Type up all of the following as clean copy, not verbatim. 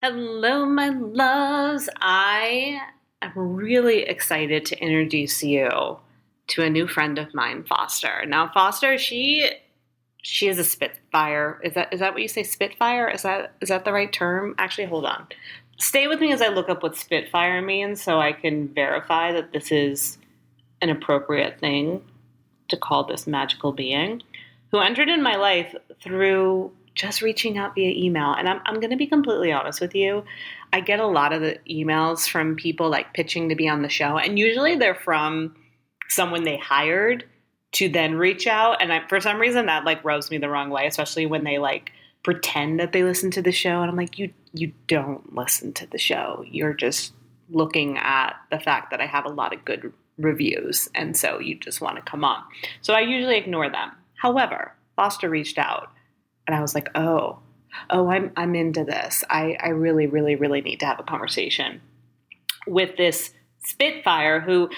Hello, my loves. I am really excited to introduce you to a new friend of mine, Foster. Now, Foster, she is a Spitfire. Is that what you say, Spitfire? Is that the right term? Actually, hold on. Stay with me as I look up what Spitfire means so I can verify that this is an appropriate thing to call this magical being who entered in my life through just reaching out via email. And I'm going to be completely honest with you. I get a lot of the emails from people like pitching to be on the show. And usually they're from someone they hired to then reach out. And for some reason that like rubs me the wrong way, especially when they like pretend that they listen to the show. And I'm like, you don't listen to the show. You're just looking at the fact that I have a lot of good reviews. And so you just want to come on. So I usually ignore them. However, Foster reached out and I was like, I'm into this. I really, really, really need to have a conversation with this Spitfire who,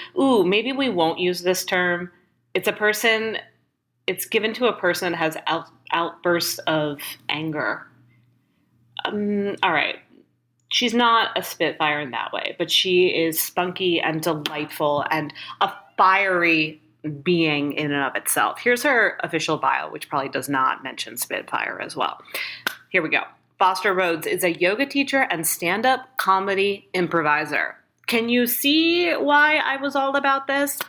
maybe we won't use this term. It's given to a person that has outbursts of anger. All right. She's not a Spitfire in that way, but she is spunky and delightful and a fiery being in and of itself. Here's her official bio, which probably does not mention Spitfire as well. Here we go. Foster Rhodes is a yoga teacher and stand-up comedy improviser. Can you see why I was all about this?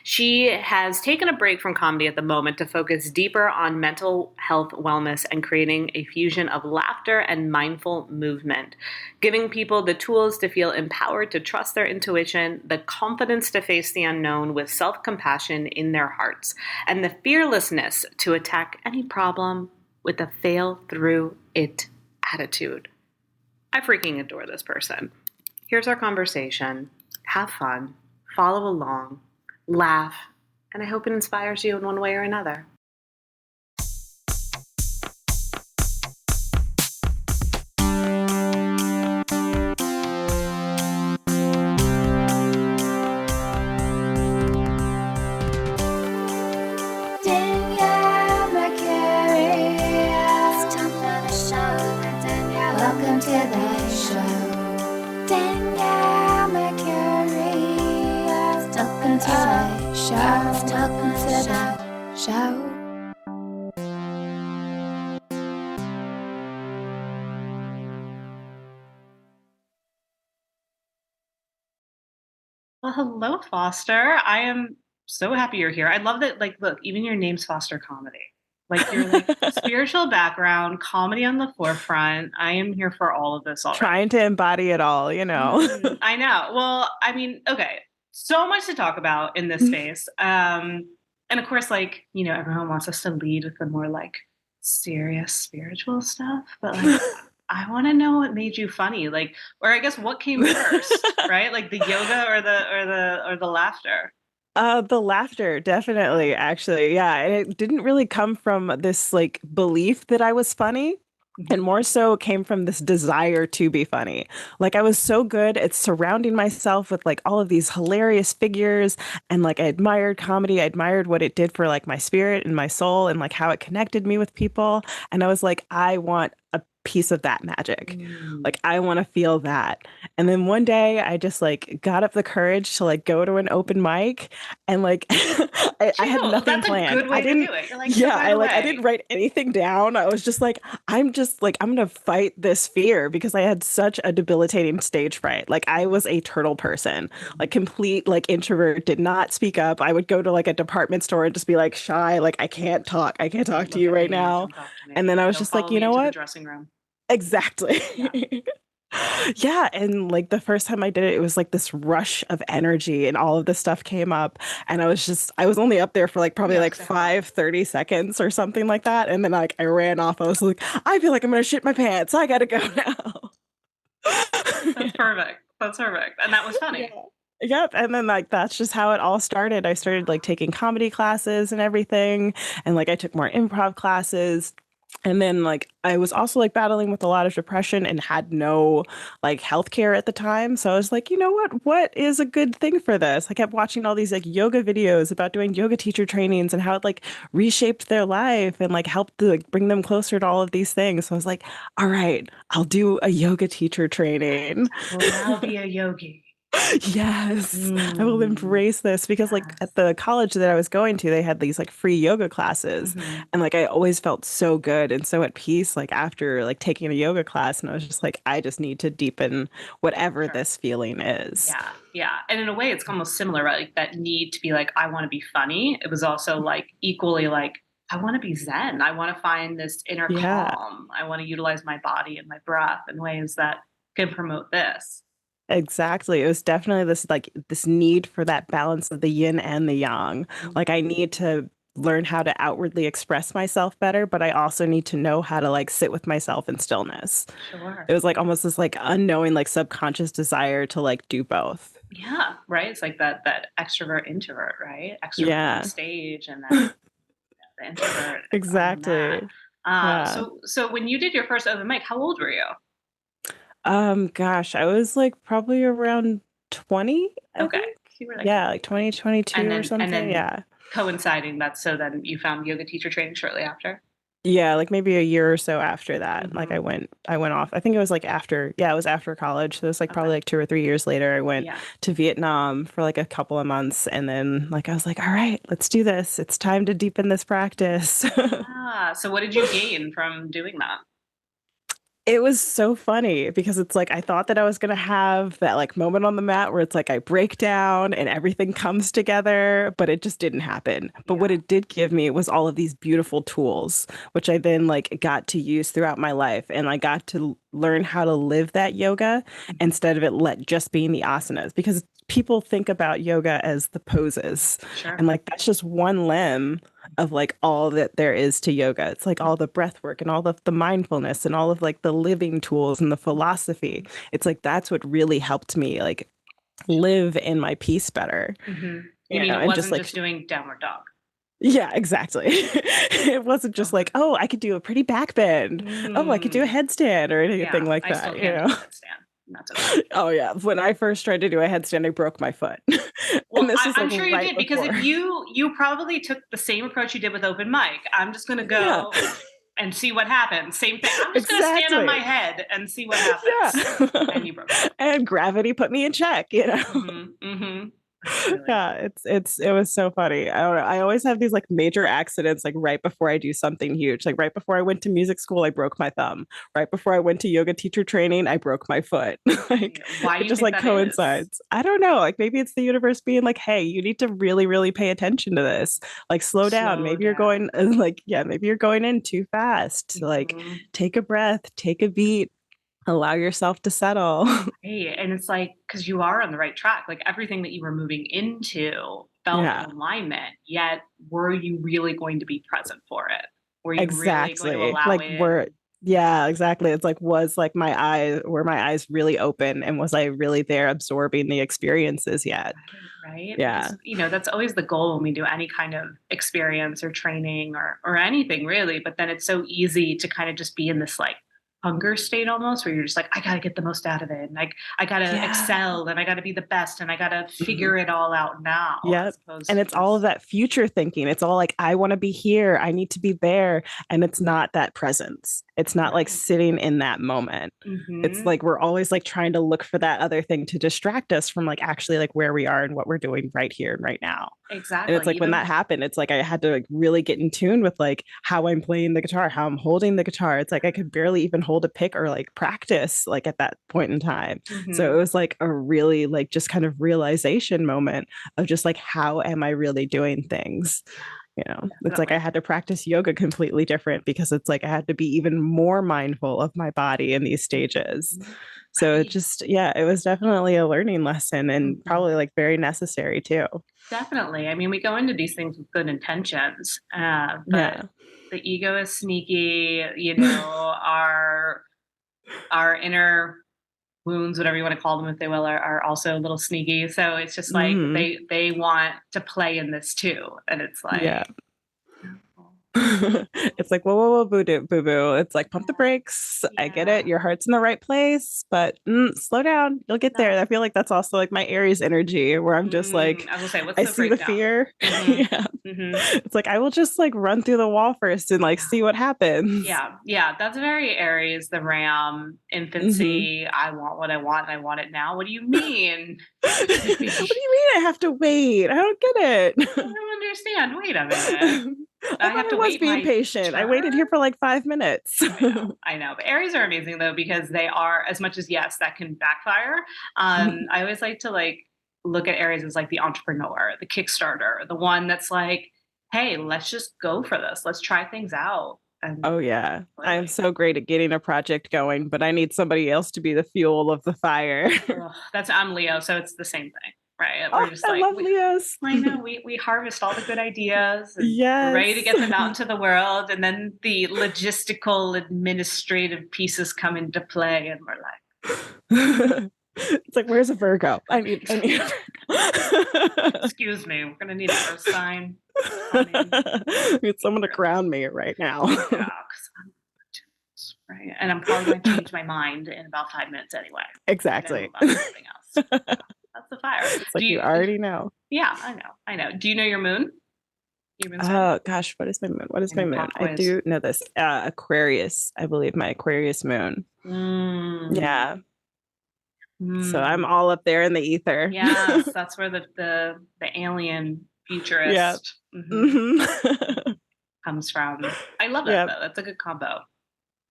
She has taken a break from comedy at the moment to focus deeper on mental health wellness and creating a fusion of laughter and mindful movement, giving people the tools to feel empowered to trust their intuition, the confidence to face the unknown with self-compassion in their hearts, and the fearlessness to attack any problem with a fail-through-it attitude. I freaking adore this person. Here's our conversation. Have fun. Follow along. Laugh, and I hope it inspires you in one way or another. Danielle Mercurio. It's time for the show. Danielle, welcome to the show. Danielle Mercurio. Welcome to the show. Welcome to the show. Well, hello, Foster. I am so happy you're here. I love that, like, look, even your name's Foster Comedy. Like, you're like spiritual background, comedy on the forefront. I am here for all of this already. Trying to embody it all, you know. I know. Well, I mean, okay. So much to talk about in this space. And of course, like, you know, everyone wants us to lead with the more like serious spiritual stuff. But like, I want to know what made you funny. Like, or I guess what came first, right? Like the yoga or the laughter. The laughter, definitely, actually. Yeah. And it didn't really come from this like belief that I was funny. And more so it came from this desire to be funny. Like I was so good at surrounding myself with like all of these hilarious figures and like I admired comedy. I admired what it did for like my spirit and my soul and like how it connected me with people. And I was like, I want a piece of that magic. Like I want to feel that. And then one day I just like got up the courage to like go to an open mic and like I had nothing planned. That's a good way to do it. You're like, I didn't write anything down. I was just like, I'm gonna fight this fear because I had such a debilitating stage fright. Like I was a turtle person, like complete like introvert, did not speak up. I would go to like a department store and just be like shy, like I can't talk to you right now. And then I was just like, you know what? Dressing room. Exactly. Yeah. Yeah, and like the first time I did it, it was like this rush of energy and all of this stuff came up and I was only up there for like probably 30 seconds or something like that. And then like I ran off. I was like, I feel like I'm gonna shit my pants. I gotta go now. That's perfect. And that was funny. Yeah. Yep. And then like that's just how it all started. I started like taking comedy classes and everything. And like I took more improv classes. And then like I was also like battling with a lot of depression and had no like healthcare at the time. So I was like, you know what? What is a good thing for this? I kept watching all these like yoga videos about doing yoga teacher trainings and how it like reshaped their life and like helped to like bring them closer to all of these things. So I was like, all right, I'll do a yoga teacher training. Will now be a yogi. Yes, I will embrace this because like Yes. at the college that I was going to, they had these like free yoga classes Hmm. and like I always felt so good and so at peace like after like taking a yoga class and I was just like I just need to deepen whatever Sure. this feeling is. Yeah, yeah. And in a way, it's almost similar, right? Like that need to be like, I want to be funny. It was also like equally like, I want to be Zen. I want to find this inner Yeah, calm. I want to utilize my body and my breath in ways that can promote this. exactly. It was definitely this like this need for that balance of the yin and the yang. Like I need to learn how to outwardly express myself better, but I also need to know how to like sit with myself in stillness. Sure. It was like almost this like unknowing like subconscious desire to like do both. Yeah, right. It's like that extrovert introvert, right? Extrovert on Yeah, stage and then the introvert on the mat. exactly. Yeah. So when you did your first open mic, how old were you? Gosh, I was like probably around 20, I Okay, think. you were like, Yeah, like 2022 or and something. then Yeah. coinciding that, so then you found yoga teacher training shortly after. Yeah, like maybe a year or so after that. Like Hmm. I went off. I think it was like after, yeah, it was after college. So it was like Okay, probably like 2 or 3 years later. I went yeah. to Vietnam for like a couple of months and then like I was like, all right, let's do this. It's time to deepen this practice. So what did you gain from doing that? It was so funny because it's like I thought that I was gonna have that like moment on the mat where it's like I break down and everything comes together, but it just didn't happen. But what Yeah. it did give me was all of these beautiful tools, which I then like got to use throughout my life, and I got to learn how to live that yoga Mhm. instead of it let just being the asanas because people think about yoga as the poses, and Sure. like that's just one limb of like all that there is to yoga. It's like all the breath work and all of the mindfulness and all of like the living tools and the philosophy. It's like that's what really helped me like live in my peace better, Hmm. You mean it and just wasn't like just doing downward dog? yeah, exactly. It wasn't just Okay. like, oh, I could do a pretty back bend. Oh, I could do a Mm. headstand or anything Yeah, like I still that, can't do a headstand. And that's okay. Oh yeah, when I first tried to do a headstand, I broke my foot. And Well, this was I'm like sure you right did, because if before. you probably took the same approach you did with open mic. I'm just gonna Yeah, go and see what happens. Same thing. I'm just gonna stand on my exactly. head and see what happens. Yeah. And you broke it. And gravity put me in check. Mhm, mhm. That's really Yeah, it was so funny. I don't know. I always have these like major accidents like right before I do something huge. Like right before I went to music school, I broke my thumb. Right before I went to yoga teacher training, I broke my foot. Like yeah. Why do it you just think like that is? coincides. I don't know. Like maybe it's the universe being like, "Hey, you need to really really pay attention to this. Like slow down. Slow Maybe you're down. going like yeah, maybe you're going in too fast. Like Mhm. take a breath, take a beat, allow yourself to settle." Right, and it's like, because you are on the right track, like, everything that you were moving into felt in Yeah. alignment, yet were you really going to be present for it? Were you really going to Exactly. allow Like in? yeah, exactly. It's like was like were my eyes really open and was I really there absorbing the experiences yet? Right, right, Yeah. because, that's always the goal when we do any kind of experience or training or anything really, but then it's so easy to kind of just be in this, like, hunger state almost, where you're just like, "I gotta get the most out of it, and, like, I gotta Yeah. excel, and I gotta be the best, and I gotta Mhm. figure it all out now," Yep. as opposed And to it's all of just. that future thinking. It's all like, I want to be here. I need to be there. And it's not that presence. It's not like Right. sitting in that moment. It's Mhm. like we're always like trying to look for that other thing to distract us from like actually like where we are and what we're doing right here and right now. And it's Exactly, like when even that happened, it's like I had to like really get in tune with like how I'm playing the guitar, how I'm holding the guitar. It's like I could barely even hold a pick or like practice like at that point in time. So it mhm. was like a really like just kind of realization moment of just like how am I really doing things? It's like I Definitely. had to practice yoga completely different because it's like I had to be even more mindful of my body in these stages. Mhm. So it Right. just, yeah, it was definitely a learning lesson and Mhm. probably like very necessary too. Definitely. I mean, we go into these things with good intentions, but Yeah. the ego is sneaky, our inner wounds, whatever you want to call them, if they will, are also a little sneaky. So it's just like Hmm. they want to play in this too. And it's Yeah. like, no. It's like, whoa, whoa, whoa, boo boo. It's like, pump the brakes. I get Yeah. it. Your heart's in the right place, but slow down. You'll get there. No. I feel like that's also like my Aries energy where I'm just like, I was gonna say, what's I the see the breakdown? fear. Mm-hmm. Yeah. Mm-hmm. It's like, I will just like run through the wall first and like Yeah. see what happens. Yeah. Yeah. That's very Aries, the Ram, Hmm. infancy. I want what I want and I want it now. What do you mean? What do you Maybe mean I have to wait? I don't get I it. don't understand. Wait a minute. I I thought have I to was wait being my patient. I turn. waited here for like 5 minutes. I know, I know. But Aries are amazing though because they are as much as yes, that can backfire. I always like to like look at Aries as like the entrepreneur, the Kickstarter, the one that's like, hey, let's just go for this. Let's try things out. And Oh yeah. I am really, so great at getting a project going, but I need somebody else to be the fuel of the fire. ugh, that's I'm Leo, so it's the same thing, right? Oh, We're just I like love we Leos. I know we harvest all the good ideas and we're ready to Yes. get them out into the world, and then the logistical administrative pieces come into play, and we're like, It's like, where's a Virgo? I need a Virgo. excuse me, we're gonna need an earth sign coming. I need someone to ground me right now. Yeah, because I'm right, and I'm probably going to change my mind in about 5 minutes anyway. And then Exactly. move on to something else. That's the fire. It's Do like you you? already know. Yeah, I know. Do you know your moon? Your moon sign? Oh gosh, what is my moon? What is In a my moon? pop I quiz. do know this. Aquarius, I believe my Aquarius moon. Mm, Yeah. So I'm mm. all up there in the ether. Yes, that's where the alien Yeah. futurist Hmm. comes from. I love that Yeah. though. That's a good combo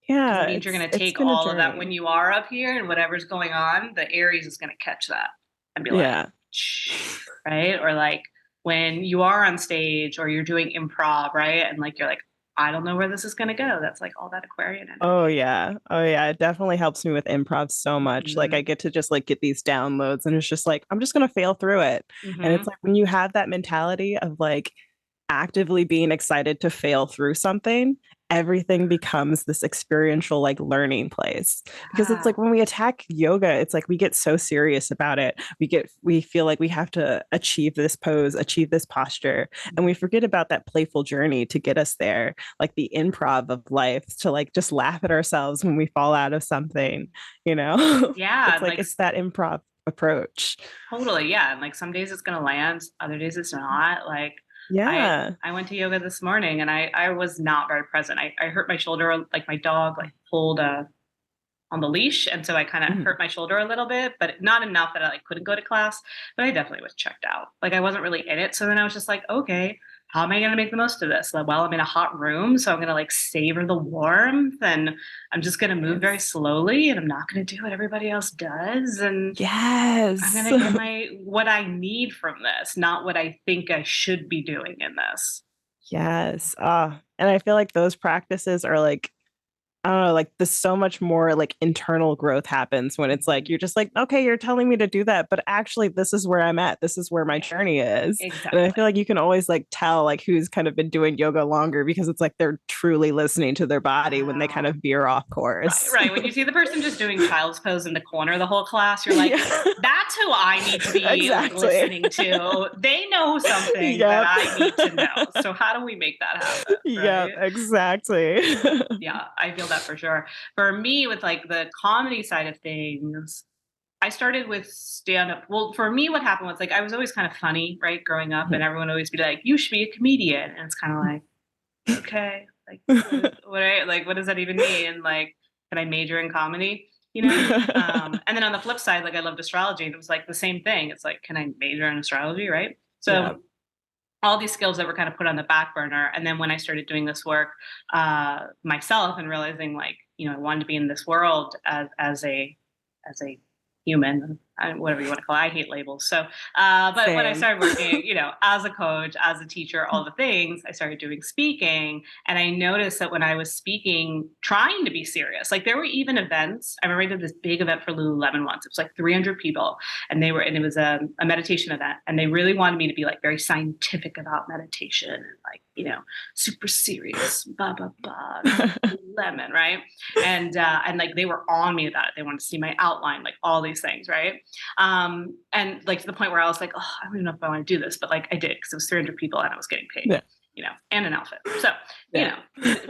because it Yeah. means you're going to It's take been a all of that when journey. you are up here and whatever's going on. The Aries is going to catch that and be like, Yeah. shh, right? Or like when you are on stage or you're doing improv, right? And like you're like, I don't know where this is going to go. That's like all that Aquarian Oh energy. yeah. Oh yeah. It definitely helps me with improv so much. Like I Hmm. get to just like get these downloads and it's just like I'm just gonna fail through it. And it's Hmm. like when you have that mentality of like actively being excited to fail through something, everything becomes this experiential like learning place. Because it's Yeah. like when we attack yoga, it's like we get so serious about it. We feel like we have to achieve this pose, achieve this posture, and we forget about that playful journey to get us there, like the improv of life to like just laugh at ourselves when we fall out of something, you know? Yeah. It's And like like it's that improv approach. totally, yeah. And like some days it's gonna land, other days it's not. Like Yeah. I went to yoga this morning and I was not very present. I hurt my shoulder, like my dog like pulled on the leash, and so I kind of Mm. hurt my shoulder a little bit, but not enough that I like couldn't go to class. But I definitely was checked out. Like I wasn't really in it. So then I was just like, okay, how am I going to make the most of this? Like, well, I'm in a hot room, so I'm going to like savor the warmth, and I'm just going to move very Yes. slowly, and I'm not going to do what everybody else does, and I'm Yes. going to get my what I need from this, not what I think I should be doing in this. Yes. And I feel like those practices are like I don't know, like there's so much more like internal growth happens when it's like you're just like, okay, you're telling me to do that, but actually this is where I'm at. This is where my Yeah, journey is. And I exactly. feel like you can always like tell like who's kind of been doing yoga longer because it's like they're truly listening to their body when they kind Wow. of veer off Right, course. right. When you see the person just doing child's pose in the corner the whole class, you're like, Yeah. that's who I need to be like Exactly. listening to. They know something that Yep. I need to know. So how do we make that happen? Yep, Right. exactly. Yeah, I feel that for sure. For me, with like the comedy side of things, I started with stand up. Well, for me, what happened was like I was always kind of funny, right, growing up, and everyone would always be like, you should be a comedian. And it's kind of like, okay, like like what does that even mean? Like, can I major in comedy? You know? And then on the flip side, like I loved astrology, and it was like the same thing. It's like, can I major in astrology, right? Yeah. So all these skills that were kind of put on the back burner. And then when I started doing this work myself and realizing like, I wanted to be in this world as a human, whatever you want to call it. I hate labels. So, but when I Same. started working, as a coach, as a teacher, all the things, I started doing speaking. And I noticed that when I was speaking, trying to be serious, like there were even events. I remember I did this big event for Lululemon once. It was like 300 people, and it was a meditation event. And they really wanted me to be like very scientific about meditation and like, super serious, blah, blah, blah, lemon, right? And like they were on me about it. They wanted to see my outline, like all these things, right? And like to the point where I was like, oh, I don't even know if I want to do this, but like I did because it was 300 people and I was getting paid. Yeah. and an outfit. So, Yeah.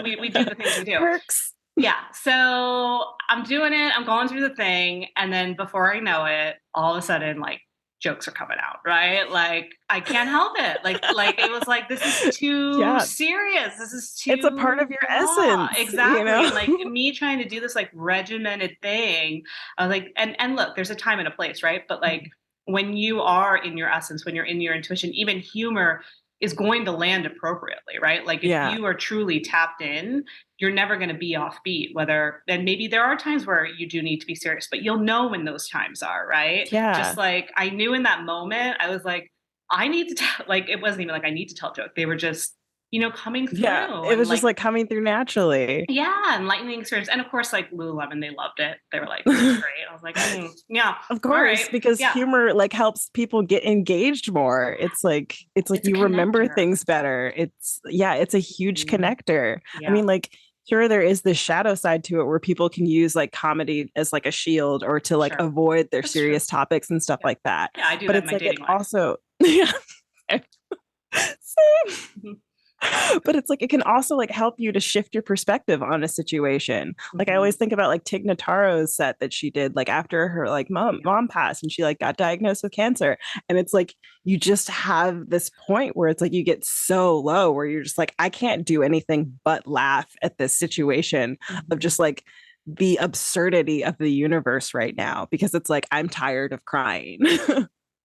we do the things we do. Perks. Yeah. So I'm doing it. I'm going through the thing. And then before I know it, all of a sudden, like, jokes are coming out, right? Like, I can't help it. Like it was like, this is too Yeah. serious. This is It's a part too of your blah. essence, you Exactly. know? And like me trying to do this like regimented thing, I was like, and look, there's a time and a place, right? But like when you are in your essence, when you're in your intuition, even humor is going to land appropriately, right? Like if Yeah. you are truly tapped in, you're never going to be offbeat. Whether, and maybe there are times where you do need to be serious, but you'll know when those times are, right? Just Yeah. like I knew in that moment, I was like, I need to tell, like, it wasn't even like I need to tell a joke. They were just, coming Yeah. through It and was just like, like coming through naturally. yeah, enlightening experience. And of course, like Lululemon, they loved it. They were like, this is great. I was like, yeah, Of all course, right. because Yeah. humor like helps people get engaged more. It's like It's a you remember connector. things better. It's a huge Mhm. connector. I Yeah. mean, like sure there is this shadow side to it where people can use like comedy as like a shield or to like Sure. avoid their That's true. serious topics and stuff Yeah. like that. Yeah. I do But that in it's my like it dating life. also yeah. Same. Mhm. But it's like it can also like help you to shift your perspective on a situation. Like I Mhm. always think about like Tig Notaro's set that she did like after her like Yeah. mom passed and she like got diagnosed with cancer. And it's like you just have this point where it's like you get so low where you're just like, I can't do anything but laugh at this situation of Mhm. just like the absurdity of the universe right now because it's like I'm tired of crying.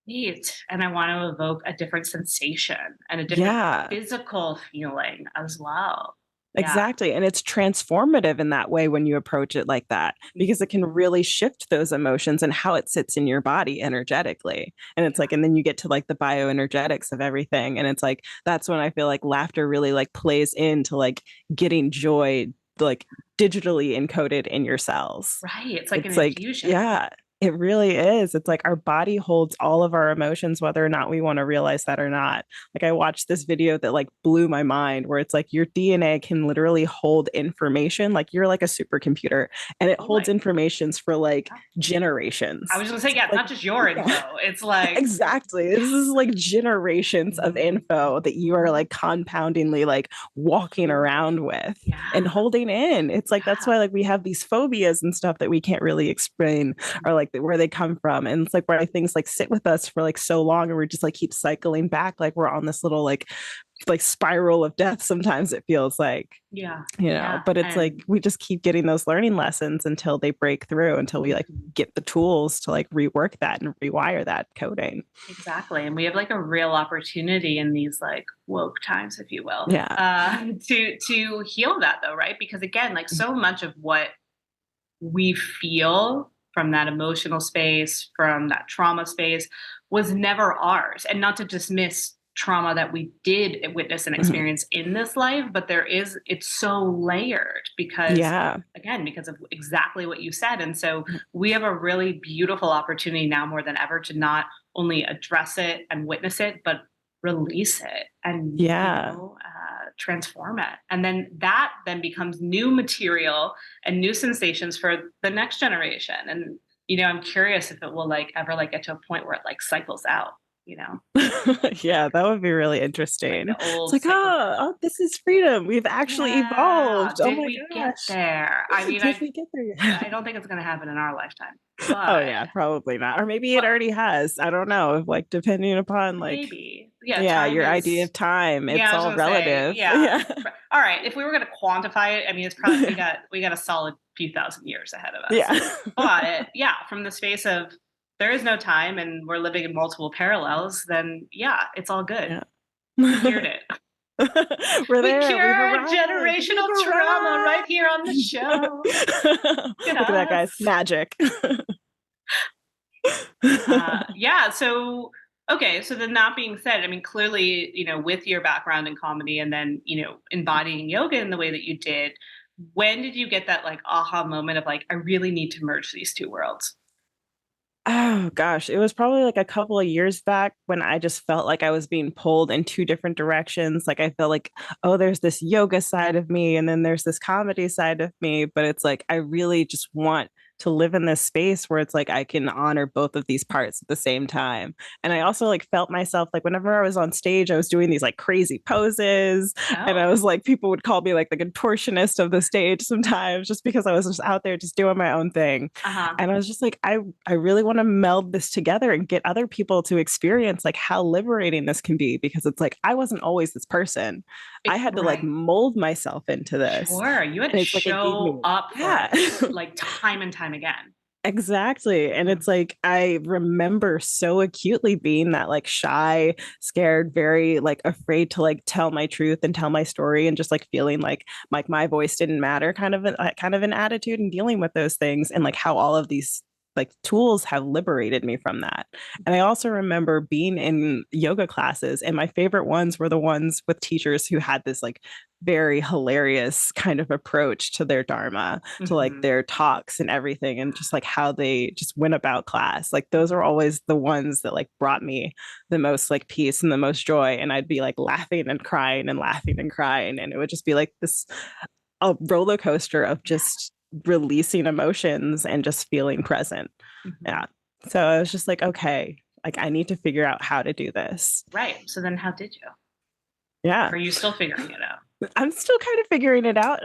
Neat. And I want to evoke a different sensation and a different Yeah. physical feeling as well. Yeah. Exactly. And it's transformative in that way when you approach it like that, because it can really shift those emotions and how it sits in your body energetically. And it's like, and then you get to like the bioenergetics of everything. And it's like, that's when I feel like laughter really like plays into like getting joy, like digitally encoded in your cells. Right. It's like an It's like, infusion. yeah, it really is. It's like our body holds all of our emotions, whether or not we want to realize that or not. Like I watched this video that like blew my mind where it's like your DNA can literally hold information. Like you're like a supercomputer and it holds Totally. informations for like Yeah. I generations. was going to say, So, yeah, it's like, not just your yeah. info. It's like, Exactly. This is like generations of Mhm. info that you are like compoundingly like walking around with and Yeah. holding in. It's like that's Yeah. why like we have these phobias and stuff that we can't really explain or like where they come from. And it's like why things like sit with us for like so long and we're just like keep cycling back like we're on this little like spiral of death sometimes it feels like Yeah. you know, Yeah. but it's like And we just keep getting those learning lessons until they break through until we like Mhm. get the tools to like rework that and rewire that coding. Exactly. And we have like a real opportunity in these like woke times, if you will, Yeah. to heal that though, right? Because again, like so much of what we feel from that emotional space, from that trauma space, was never ours. And not to dismiss trauma that we did witness and Mhm. experience in this life, but it's so layered because, Yeah. again, because of exactly what you said. And so we have a really beautiful opportunity now more than ever to not only address it and witness it, but release it and Yeah. transform it, and then that then becomes new material and new sensations for the next generation. And I'm curious if it will like ever like get to a point where it like cycles out, Yeah, that would be really like interesting. the It's old like, cycles oh, out. oh, this is freedom. We've actually Yeah, evolved. Oh did my we get gosh. there? I mean, Did we get there I yet? don't think it's going to happen in our lifetime, Oh but yeah, probably not. Or maybe it but already has. I don't know. Like depending upon like maybe. Yeah, yeah, time your idea is. of time. Yeah, It's I was all gonna say, relative. yeah. Yeah. All right, if we were gonna quantify it, I mean, it's probably we got a solid few thousand years ahead of us. Yeah. But yeah, from the space of there is no time and we're living in multiple parallels, then yeah, it's all good. Yeah. We cured it. We're We there. We've cured arrived. generational We've trauma right here on the arrived. show. Look Look at that, at guys. us. Magic. Yeah. So, okay. So then that being said, I mean, clearly, with your background in comedy and then, embodying yoga in the way that you did, when did you get that like aha moment of like, I really need to merge these two worlds? Oh gosh, it was probably like a couple of years back when I just felt like I was being pulled in two different directions. Like I felt like, oh, there's this yoga side of me and then there's this comedy side of me, but it's like I really just want to live in this space where it's like I can honor both of these parts at the same time. And I also like felt myself like whenever I was on stage, I was doing these like crazy poses. And I Oh. was like, people would call me like the contortionist of the stage sometimes just because I was just out there just doing my own thing. Uh-huh. And I was just like, I really want to meld this together and get other people to experience like how liberating this can be, because it's like I wasn't always this person. I had to like Right. mold myself into this. Sure. You had And to it's like it gave me, show up for yeah. it like time and time again. Exactly. And Mhm. it's like I remember so acutely being that like shy, scared, very like afraid to like tell my truth and tell my story, and just like feeling like my voice didn't matter, kind of an attitude, and dealing with those things, and like how all of these like tools have liberated me from that. And I also remember being in yoga classes, and my favorite ones were the ones with teachers who had this like very hilarious kind of approach to their dharma, to like Mhm. their talks and everything, and just like how they just went about class. Like those are always the ones that like brought me the most like peace and the most joy. And I'd be like laughing and crying and laughing and crying, and it would just be like this a roller coaster of just releasing emotions and just feeling present. Mhm. Yeah. So I was just like, okay, like I need to figure out how to do this. Right. So then how did you? Yeah. Are you still figuring it out? I'm still kind of figuring it out.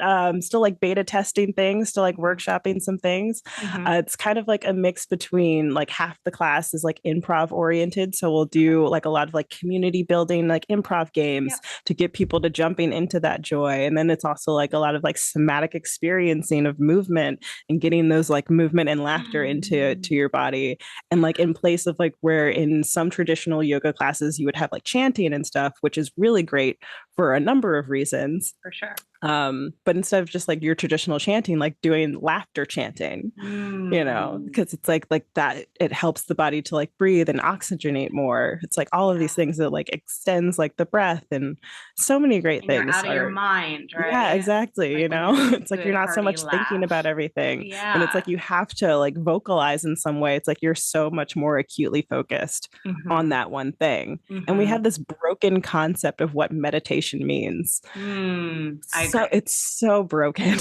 Still like beta testing things, still like workshopping some things. Mhm. It's kind of like a mix between like half the class is like improv oriented. So we'll do like a lot of like community building, like improv games Yep. to get people to jumping into that joy. And then it's also like a lot of like somatic experiencing of movement and getting those like movement and laughter into to your body. And like in place of like where in some traditional yoga classes you would have like chanting and stuff, which is really great for a number of reasons. For sure. But instead of just like your traditional chanting, like doing laughter chanting, because it's like that, it helps the body to like breathe and oxygenate more. It's like all of these things that like extends like the breath, and so many great And you're things out of your are. mind, Yeah, right? exactly. Like when you take a It's like you're good not so hearty much thinking laugh. about everything. And it's Yeah. like you have to like vocalize in some way. It's like you're so much more acutely focused on Mhm. that one thing. And we Mhm. have this broken concept of what meditation means. I So agree. it's so broken.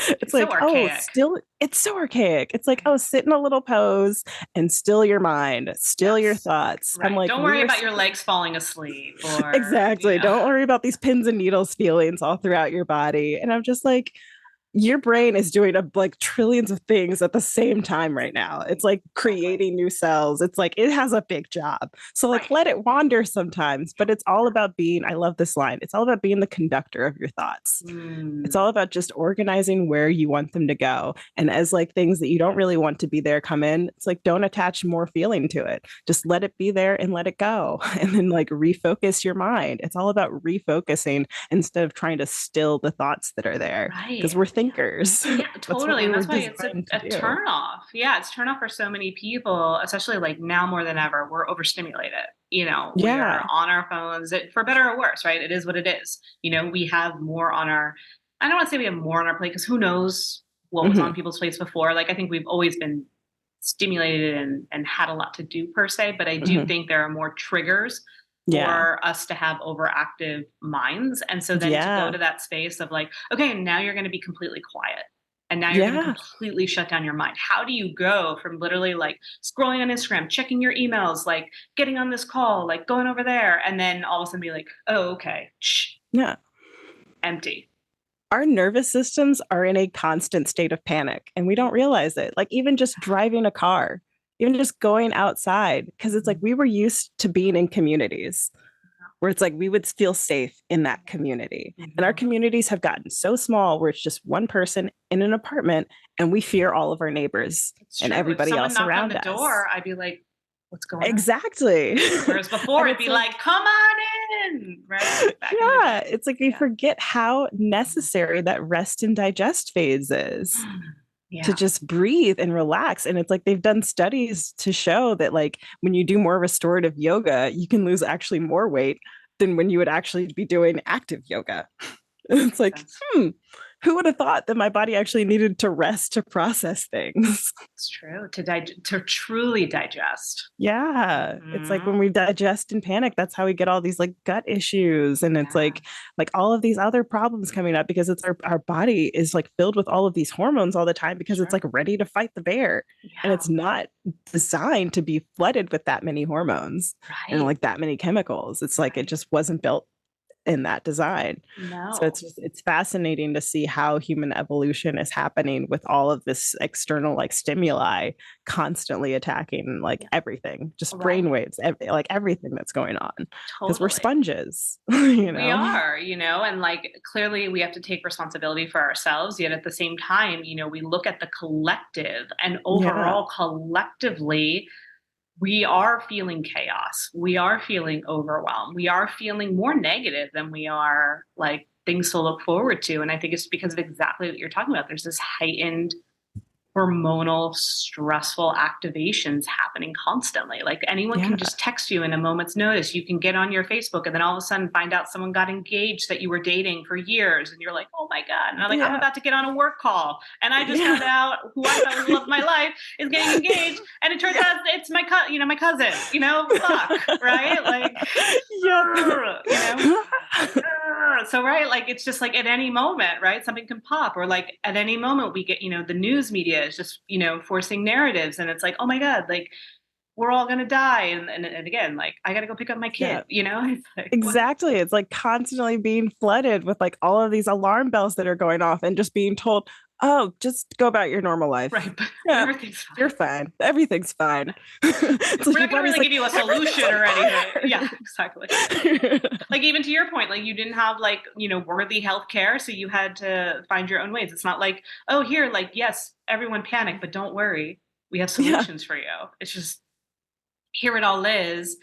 It's It's so like, oh, archaic. still, it's so archaic. It's like, oh, sit in a little pose and still your mind, still your Yes. thoughts. I'm Right. like, Don't we worry are about your legs falling asleep or, exactly. Don't worry about these pins and needles feelings all throughout your body. And I'm just like, your brain is doing like trillions of things at the same time right now. It's like Totally. creating new cells. It's like it has a big job. So like Right. let it wander sometimes, but it's all about being, I love this line. It's all about being the conductor of your thoughts. It's Mm. all about just organizing where you want them to go. And as like things that you don't really want to be there come in, it's like don't attach more feeling to it. Just let it be there and let it go. And then like refocus your mind. It's all about refocusing instead of trying to still the thoughts that are there, because Right. we're thinkers. Yeah, That's what totally. we And were that's why it's designed to a do. turn off. Yeah, it's turn off for so many people, especially like now more than ever. We're overstimulated. We are Yeah. on our phones, for better or worse, right? It is what it is. We have more on our, I don't want to say we have more on our plate because who knows what was on Hmm. people's plates before. Like, I think we've always been stimulated and had a lot to do per se, but I do Hmm. think there are more triggers Yeah. for us to have overactive minds. And so then to go Yeah. to that space of like, okay, now you're going to be completely quiet. And now you're going to Yeah. completely shut down your mind. How do you go from literally like scrolling on Instagram, checking your emails, like getting on this call, like going over there, and then all of a sudden be like, oh, okay, shh, Yeah. empty. Our nervous systems are in a constant state of panic and we don't realize it. Like even just driving a car, even just going outside, because it's like we were used to being in communities where it's like we would feel safe in that community. And our Mhm. communities have gotten so small where it's just one person in an apartment and we fear all of our neighbors It's and true. If everybody someone else knocked on around the us. door, I'd be like, what's going on? Exactly. Whereas before And it'd it's be like, like, come on in, right? Like back in the yeah, day. it's like we Yeah. forget how necessary that rest and digest phase is, to Yeah. just breathe and relax. And it's like they've done studies to show that like when you do more restorative yoga, you can lose actually more weight than when you would actually be doing active yoga. It's Makes like, sense. Who would have thought that my body actually needed to rest to process things? It's true. To truly digest. Yeah. It's like when Mhm. we digest and panic, that's how we get all these like gut issues. And it's Yeah. like all of these other problems coming up because it's our body is like filled with all of these hormones all the time because it's Sure. like ready to fight the bear. And Yeah. it's not designed to be flooded with that many hormones and Right. like that many chemicals. It's like it Right. just wasn't built in that design. So No. it's fascinating to see how human evolution is happening with all of this external like stimuli constantly attacking like Yeah. everything, just Right. brainwaves, like everything that's going on because we're Totally. sponges, We are, and like clearly we have to take responsibility for ourselves. Yet at the same time, we look at the collective and Yeah. overall collectively, we are feeling chaos. We are feeling overwhelmed. We are feeling more negative than we are like things to look forward to. And I think it's because of exactly what you're talking about. There's this heightened hormonal stressful activations happening constantly. Like anyone can Yeah. just text you in a moment's notice. You can get on your Facebook and then all of a sudden find out someone got engaged that you were dating for years and you're like, "Oh my god." And I'm Yeah. about to get on a work call and I just found Yeah. out who I thought was the love of my life is getting engaged and it turns Yeah. out it's my cousin. Fuck, right? Like Yep. you know so right, like it's just like at any moment, right, something can pop, or like at any moment we get, the news media is just, forcing narratives, and it's like, oh my god, like we're all gonna die, and again, like I gotta go pick up my Yeah. kid, it's like what? Exactly. It's like constantly being flooded with like all of these alarm bells that are going off and just being told, oh, just go about your normal life. Right, but Yeah, everything's you're fine. fine. Everything's fine. It's like We're your not gonna body's really like, give you a everything's solution or anything. Yeah, okay. exactly. Like even to your point, like you didn't have like worthy health care, so you had to find your own ways. It's not like, oh, here, like yes, everyone panic, but don't worry, we have Yeah. solutions for you. It's just here it all is,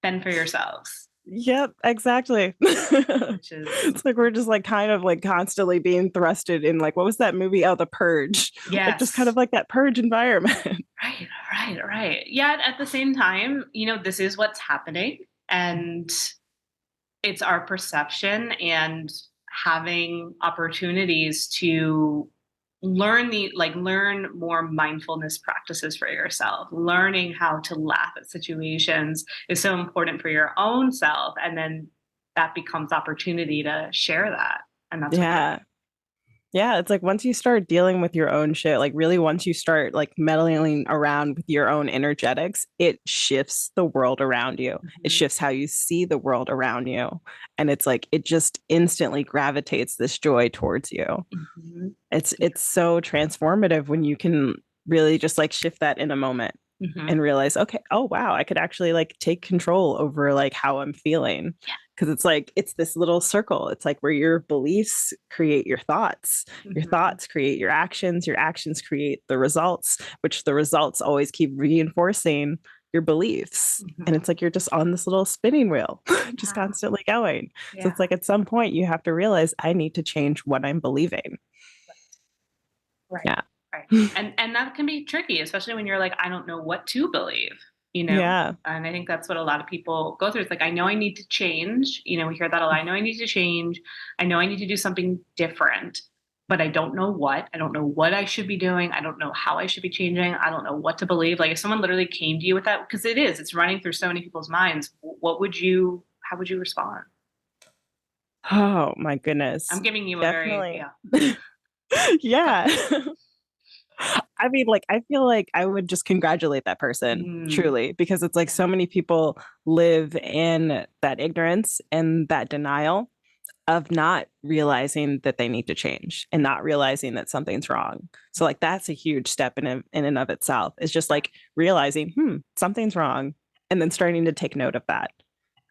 fend for yourselves, Yep, exactly. which is It's like we're just like kind of like constantly being thrusted in like what was that movie? Oh, The Purge. Like just kind yes. of like that purge environment. Right, right, right. Yet at the same time, this is what's happening, and it's our perception and having opportunities to learn more mindfulness practices for yourself. Learning how to laugh at situations is so important for your own self, and then that becomes opportunity to share that, and that's what you're Yeah. Yeah, it's like once you start dealing with your own shit, like really once you start like meddling around with your own energetics, it shifts the world around you. It doing. shifts how you see the world around you. And it's like it just instantly gravitates this joy towards you. Mhm. It's so transformative when you can really just like shift that in a moment Mhm. and realize, okay, oh wow, I could actually like take control over like how I'm feeling. Because it's like it's this little circle. It's like where your beliefs create your Mhm. thoughts create your actions create the results, which the results always keep reinforcing your beliefs. And Mhm. it's like you're just on this little spinning wheel, just Yeah. constantly going. So Yeah. it's like at some point you have to realize I need to change what I'm believing. Right. Yeah. Right. And that can be tricky, especially when you're like, I don't know what to believe, you know? Yeah. And I think that's what a lot of people go through. It's like, I know I need to change. We hear that a lot. I know I need to change. I know I need to do something different, but I don't know what. I don't know what I should be doing. I don't know how I should be changing. I don't know what to believe. Like if someone literally came to you with that, because it's running through so many people's minds, how would you respond? Oh my I'm goodness. giving you a very, Definitely. yeah. Yeah. I mean, like, I feel like I would just congratulate that person, Mm, truly, because it's like yeah. so many people live in that ignorance and that denial of not realizing that they need to change and not realizing that something's wrong. So, like, that's a huge step in and of itself. It's just like realizing, something's wrong, and then starting to take note of that.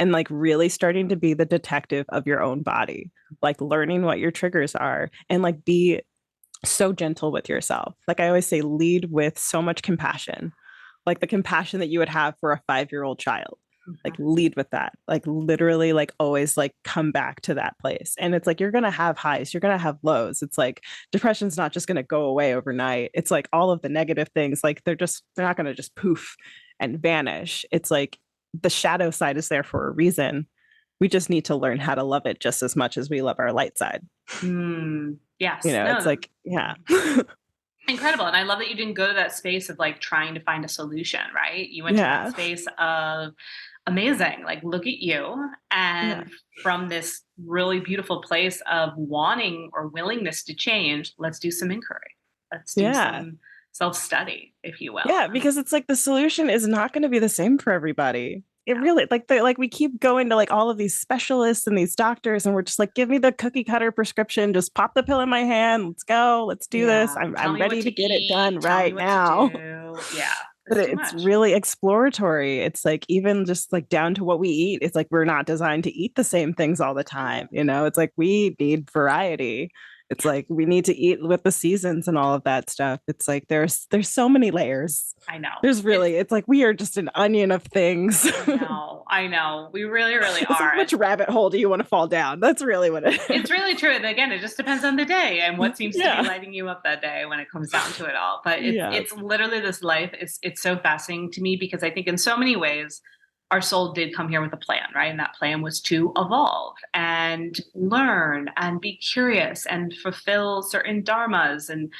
And like really starting to be the detective of your own body, like learning what your triggers are and like be so gentle with yourself. Like I always say, lead with so much compassion, like the compassion that you would have for a 5-year-old child. Like Mhm. lead with that. Like literally, like always, like come back to that place. And it's like you're gonna have highs, you're gonna have lows. It's like depression's not just gonna go away overnight. It's like all of the negative things, like they're not gonna just poof and vanish. It's like the shadow side is there for a reason. We just need to learn how to love it just as much as we love our light side. Mm. Yes. It's No. like, yeah. Incredible. And I love that you didn't go to that space of like trying to find a solution, right? You went to that Yeah. space of amazing, like, look at you. Yeah. And from this really beautiful place of wanting or willingness to change, let's do some inquiry. Let's do Yeah. some self study, if you will. Yeah, because it's like the solution is not going to be the same for everybody. It No. really like we keep going to like all of these specialists and these doctors, and we're just like, give me the cookie cutter prescription, just pop the pill in my hand, let's go, let's do this. Yeah. Tell I'm me what ready to to get it eat. done Tell me right what to now. do. Yeah. But It's too it's much. really exploratory. It's like even just like down to what we eat. It's like we're not designed to eat the same things all the time. It's like we need variety. It's like we need to eat with the seasons and all of that stuff. It's like there's so many layers. I know. It's like we are just an onion of things. I know. We really, really It's are. like, which rabbit hole do you want to fall down? That's really what it is. It's really true. And again, it just depends on the day and what seems to Yeah. be lighting you up that day when it comes down to it all. But Yeah. it's literally this life. It's so fascinating to me because I think in so many ways, our soul did come here with a plan, right? And that plan was to evolve and learn and be curious and fulfill certain dharmas and,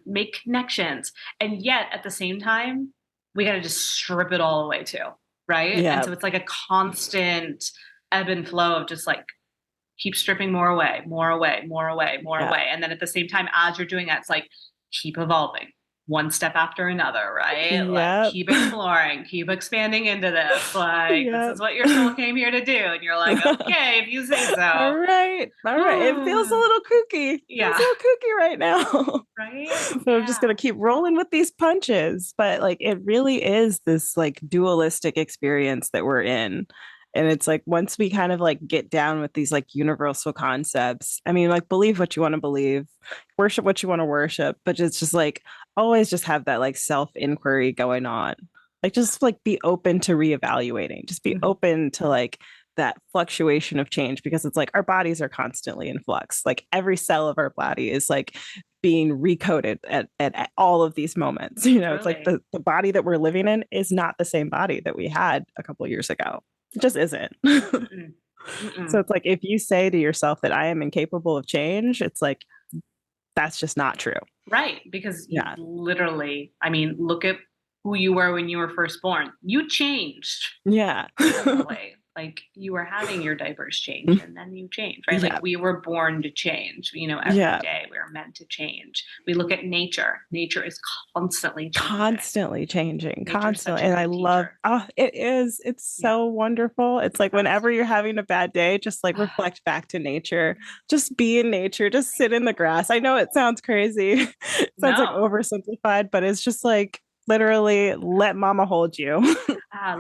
make connections. And yet at the same time, we got to just strip it all away too, right? Yeah. And so it's like a constant ebb and flow of just like keep stripping more away, more away, more away, more Yeah. away. And then at the same time, as you're doing that, it's like keep evolving one step after another, right? Like Yep. keep exploring, keep expanding into this. Like Yep. this is what your soul came here to do. And you're like, okay, if you say All so. right. It feels a little kooky. Yeah. It's a little kooky right now. Right. So I'm just gonna keep rolling with these punches. But like it really is this like dualistic experience that we're in. And it's like once we kind of like get down with these like universal concepts, I mean, like believe what you want to believe, worship what you want to worship, but it's just like always just have that like self-inquiry going on. Like just like be open to reevaluating, just be open to like that fluctuation of change because it's like our bodies are constantly in flux. Like every cell of our body is like being recoded at all of these moments. It's like the body that we're living in is not the same body that we had a couple years ago. It just isn't. So it's like if you say to yourself that I am incapable of change, it's like that's just not true. Right. Because you literally, I mean, look at who you were when you were first born. You changed. Yeah. Literally. Like you were having your diapers changed and then you changed, right? Yeah. Like we were born to change, every day we were meant to change. We look at nature. Nature is constantly changing. Constantly. And I love, it is. It's so wonderful. It's like whenever you're having a bad day, just like reflect back to nature. Just be in nature. Just sit in the grass. I know it sounds crazy. It sounds like oversimplified, but it's just like, literally let mama hold you.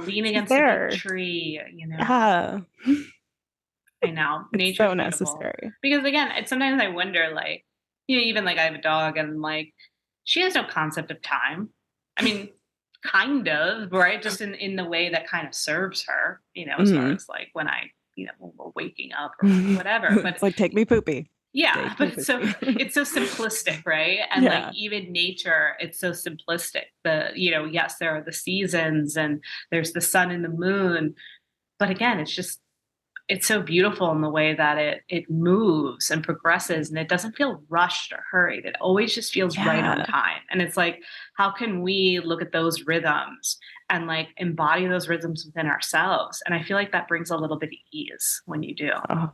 Lean against a big tree, Yeah. I know. It's so necessary. Because again, sometimes I wonder, like, even like I have a dog and like she has no concept of time. I mean, kind of, right? Just in the way that kind of serves her, as far as like when when we're waking up or whatever. But it's like take me poopy. Yeah, but it's so simplistic, right? And like even nature, it's so simplistic. Yes, there are the seasons and there's the sun and the moon, but again, it's so beautiful in the way that it moves and progresses, and it doesn't feel rushed or hurried. It always just feels right on time. And it's like, how can we look at those rhythms and like embody those rhythms within ourselves? And I feel like that brings a little bit of ease when you do. Oh,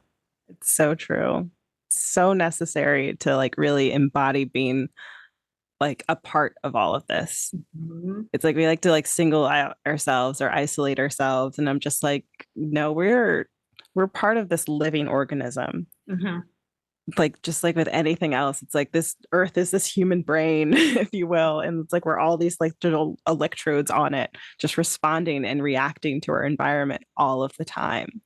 it's so true. So necessary to like really embody being like a part of all of this. It's like we like to like single out ourselves or isolate ourselves, and I'm just like, no, we're part of this living organism. Like just like with anything else, it's like this earth is this human brain, if you will, and it's like we're all these like little electrodes on it, just responding and reacting to our environment all of the time.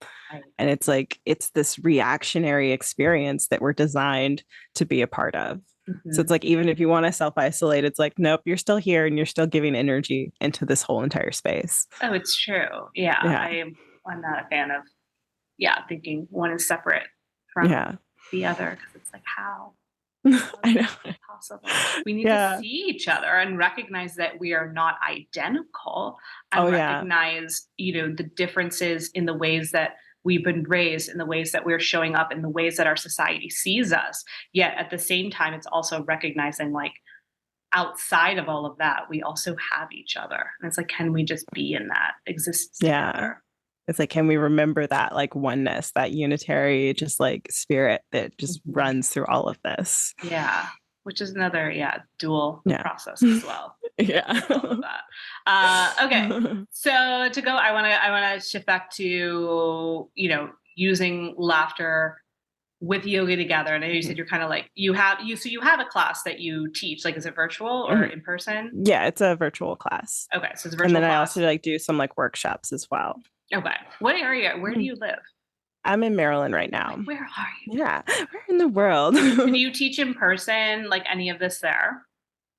And it's like it's this reactionary experience that we're designed to be a part of. So it's like even if you want to self-isolate, it's like nope, you're still here and you're still giving energy into this whole entire space. Oh, it's true. I'm not a fan of thinking one is separate from the other, because it's like how I know. possible. We need to see each other and recognize that we are not identical, and recognize the differences in the ways that we've been raised, in the ways that we're showing up, in the ways that our society sees us. Yet at the same time, it's also recognizing like outside of all of that, we also have each other. And it's like, can we just be in that, exist Yeah. together? It's like, can we remember that like oneness, that unitary just like spirit that just runs through all of this? Yeah. Which is another, dual process as well. Yeah. All of that. Okay. So to go, I want to shift back to, using laughter with yoga together. And I know you said you're kind of like, you have a class that you teach, like, is it virtual or in person? Yeah, it's a virtual class. Okay. So it's a virtual And then I class. also like do some like workshops as well. Okay. What area? Where do you live? I'm in Maryland right now. Where are you? Yeah. Where in the world? Do you teach in person, like any of this there?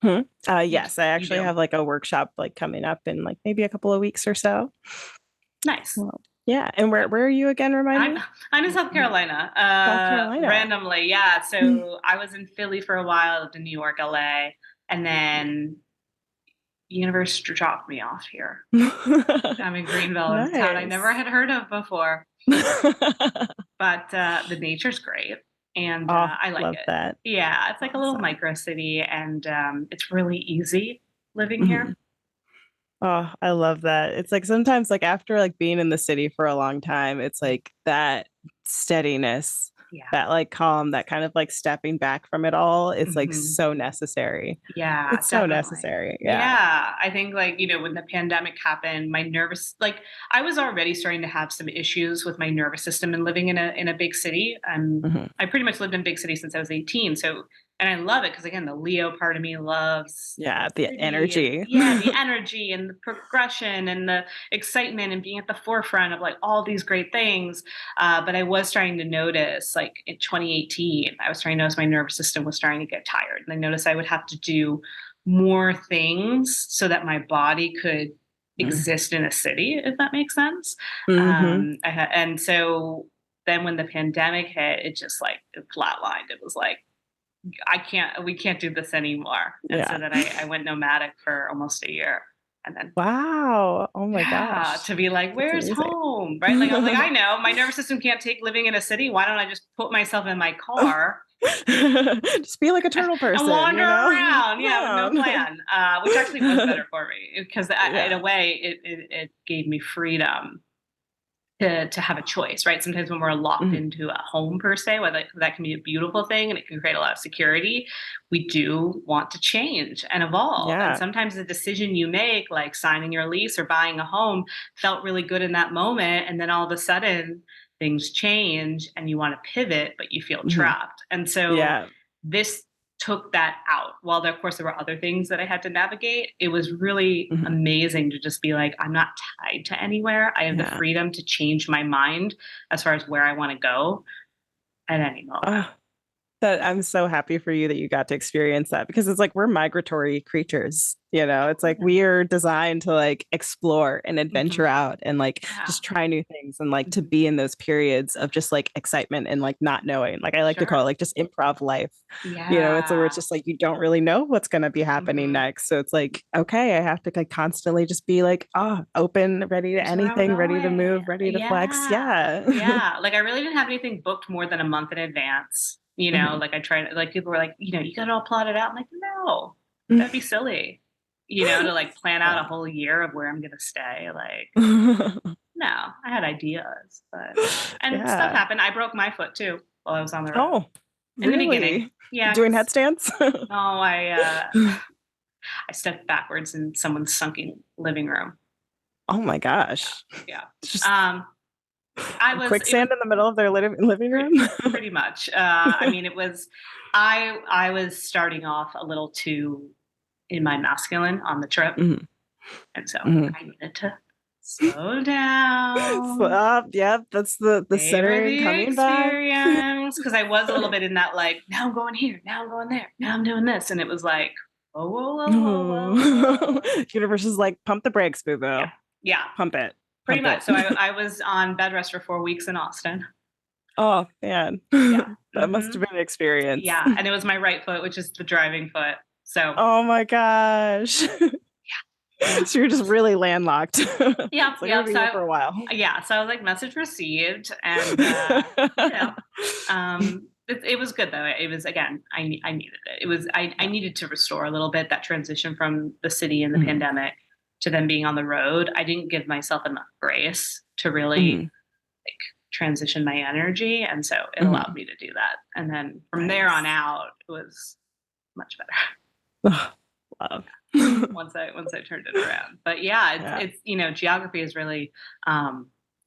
Yes, I actually have like a workshop like coming up in like maybe a couple of weeks or so. Nice. Well, yeah. And where are you again? Remind me. I'm in South Carolina. South Carolina. Randomly, yeah. So I was in Philly for a while, lived in New York, LA, and then universe dropped me off here. I'm in Greenville, nice. A town I never had heard of before. But the nature's great. And I like it. That. Yeah, it's like a little micro city, and it's really easy living here. Oh, I love that. It's like sometimes like after like being in the city for a long time, it's like that steadiness, that like calm, that kind of like stepping back from it all. It's like so necessary. Yeah, it's so necessary. Yeah. I think like, when the pandemic happened, my nervous, like I was already starting to have some issues with my nervous system and living in a big city. I pretty much lived in a big city since I was 18. So, and I love it because, again, the Leo part of me loves the energy. The energy and the progression and the excitement and being at the forefront of like all these great things. But I was starting to notice, like in 2018, I was starting to notice my nervous system was starting to get tired. And I noticed I would have to do more things so that my body could exist in a city, if that makes sense. And so then when the pandemic hit, it just like it flatlined. It was like, we can't do this anymore. And so then I went nomadic for almost a year. And then wow, oh my gosh, to be like, where's home, right? Like I was like, I know my nervous system can't take living in a city. Why don't I just put myself in my car, just be like a turtle person, and wander around, with no plan, which actually was better for me because in a way it gave me freedom to have a choice, right? Sometimes when we're locked into a home per se, whether that can be a beautiful thing and it can create a lot of security, we do want to change and evolve. And sometimes the decision you make, like signing your lease or buying a home, felt really good in that moment. And then all of a sudden things change and you want to pivot, but you feel trapped. And so this took that out. While there, of course, there were other things that I had to navigate, it was really amazing to just be like, I'm not tied to anywhere. I have the freedom to change my mind as far as where I want to go at any moment. That I'm so happy for you that you got to experience that, because it's like we're migratory creatures, it's like we are designed to like explore and adventure out and like just try new things and like to be in those periods of just like excitement and like not knowing, like I like to call it like just improv life. It's where it's just like you don't really know what's going to be happening next, so it's like, okay, I have to like constantly just be like open, ready to anything, ready to move, ready to flex. Like I really didn't have anything booked more than a month in advance. Like I tried, like people were like, you got it all plotted out. I'm like, no, that'd be silly, to like plan out a whole year of where I'm going to stay. Like, no, I had ideas, but, and stuff happened. I broke my foot too while I was on the road. In the beginning. Yeah. Doing headstands? I stepped backwards in someone's sunken living room. Oh my gosh. Yeah. Just... I was quicksand in the middle of their living room. Pretty much. I mean, it was. I was starting off a little too in my masculine on the trip, and so I needed to slow down. That's the center coming back. Because I was a little bit in that like, now I'm going here, now I'm going there, now I'm doing this, and it was like, whoa. Universe is like, pump the brakes, boo boo. Yeah, pump it. Pretty much. So I was on bed rest for 4 weeks in Austin. Oh, man. That must have been an experience. Yeah. And it was my right foot, which is the driving foot. So. Oh, my gosh. Yeah. So you're just really landlocked. Yep, It's like, I'm yep. gonna be here for a while. Yeah, so I was like, message received, and you know, it was good though. It was again, I needed it. It was I Yeah. needed to restore a little bit that transition from the city and the Mhm. pandemic to then being on the road. I didn't give myself enough grace to really Mhm. like transition my energy, and so it allowed Mhm. me to do that. And then from there on Nice. out, it was much better. Ugh, love. Once I turned it around. But yeah, Yeah. it's geography is really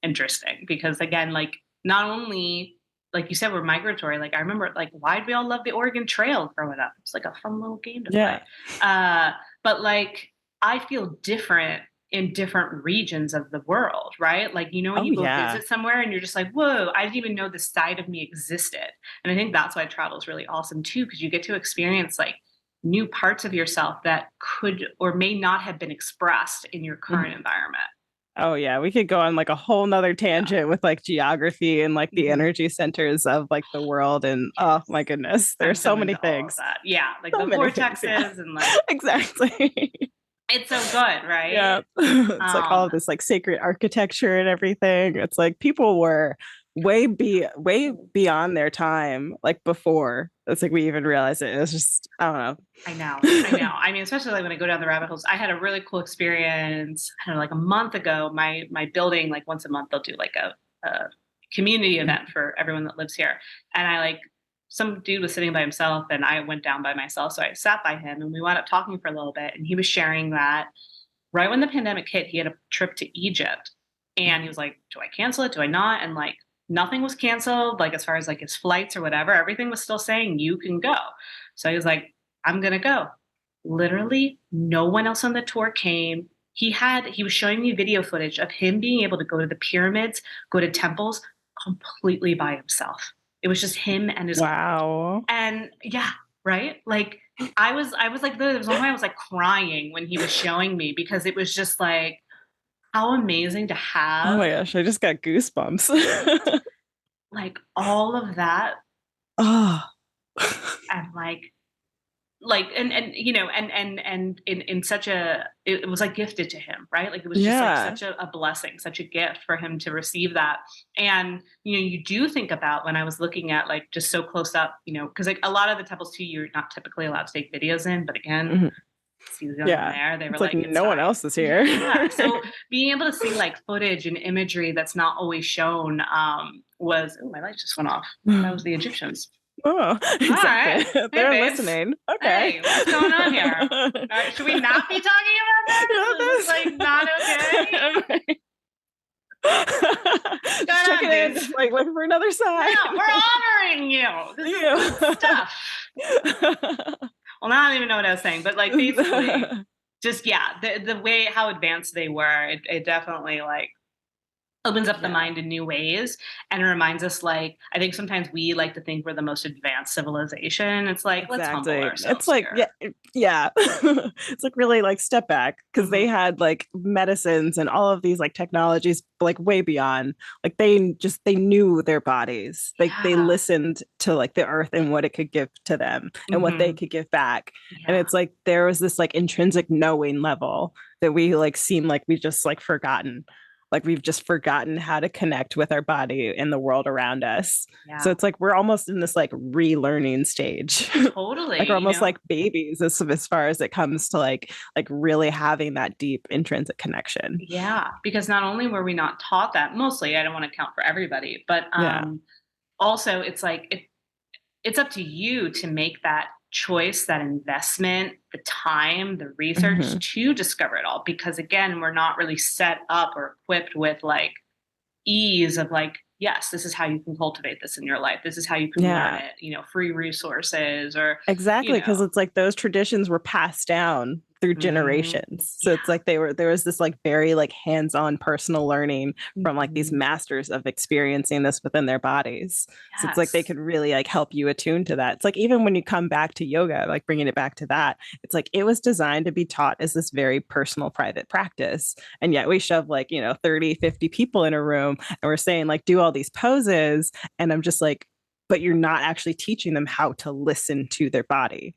interesting because again, like not only like you said, we're migratory. Like I remember, like why did we all love the Oregon Trail growing up? It's like a fun little game to play. Yeah. But like I feel different in different regions of the world, right? Like when Oh you go yeah. visit somewhere and you're just like, whoa, I didn't even know this side of me existed. And I think that's why travel is really awesome too, because you get to experience like new parts of yourself that could or may not have been expressed in your current Mhm. environment. Oh yeah, we could go on like a whole nother Yeah. tangent with like geography and like the Mhm. energy centers of like the world. And oh Yes. my goodness, I'm there's so so many into all of things. that. Yeah, like So the many things. Yeah. vortexes and like Exactly. it's so good, Yeah. right? It's like all of this like sacred architecture and everything. It's like people were way beyond their time, like before. It's like we even realized it. It's just I don't I know. I know. know. I mean, especially like when I go down the rabbit holes. I had a really cool experience, I don't know, like a month ago. My building, like once a month, they'll do like a community event for everyone that lives here. And I like some dude was sitting by himself and I went down by myself. So I sat by him and we wound up talking for a little bit. And he was sharing that right when the pandemic hit, he had a trip to Egypt. And he was like, do I cancel it? Do I not? And like nothing was canceled, like as far as like his flights or whatever, everything was still saying you can go. So he was like, I'm gonna go. Literally, no one else on the tour came. He was showing me video footage of him being able to go to the pyramids, go to temples completely by himself. It was just him and his Wow. and yeah, right? Like I was like there was one point I was like crying when he was showing me because it was just like how amazing to Oh have my gosh, I just got goosebumps. like all of that Oh. and like and and in such a it was like gifted to him, right? Like it was just like Yeah. such a blessing, such a gift for him to receive that. And you do think about when I was looking at like just so close up, because like a lot of the temples too you're not typically allowed to take videos in, but again, Mhm. he was young and Yeah. there they were It's like like no it's one fine. else is here. Yeah, so being able to see like footage and imagery that's not always shown was oh my light just went off. That was the Egyptians. Oh, All right. exactly. Hey, They're babes. listening. Okay. Hey, what's going on here? All right, should we not be talking Yeah, about this? Is this like not okay? right. What's Just going checking on, in, dudes? like looking for another sign. No, we're honoring you. This is good stuff. Well, now I don't even know what I was saying, but like basically, just yeah, the way how advanced they were, it definitely like opens up the Yeah. mind in new ways and it reminds us like I think sometimes we like to think we're the most advanced civilization. It's like let's humble Exactly. It's ourselves like, here. yeah, yeah. It's like really like step back because they Mhm. had like medicines and all of these like technologies like way beyond. Like they knew their bodies. Like they Yeah. listened to like the earth and what it could give to them and what they Mhm. could give back. And Yeah. it's like there was this like intrinsic knowing level that we like seem like we just like forgotten. Like we've just forgotten how to connect with our body and the world around us. So Yeah. it's like we're almost in this like relearning stage. Like we're Totally, almost like babies as far as it comes to like really having that deep intrinsic connection. Yeah, because not only were we not taught that, mostly, I don't want to count for everybody, but Yeah. also it's like it's up to you to make that choice, that investment, the time, the research Hmm. to discover it all. Because again, we're not really set up or equipped with like ease of like, yes, this is how you can cultivate this in your life. This is how you can learn Yeah. it, free resources or, you Exactly, because know, it's like those traditions were passed down through mhm, generations. So yeah. it's like there was this like very like hands-on personal learning from like these Mhm. masters of experiencing this within their bodies. So it's like they Yes. could really like help you attune to that. It's like even when you come back to yoga, like bringing it back to that, it's like it was designed to be taught as this very personal private practice. And yet we shove like, 30, 50 people in a room and we're saying like do all these poses and I'm just like but you're not actually teaching them how to listen to their body.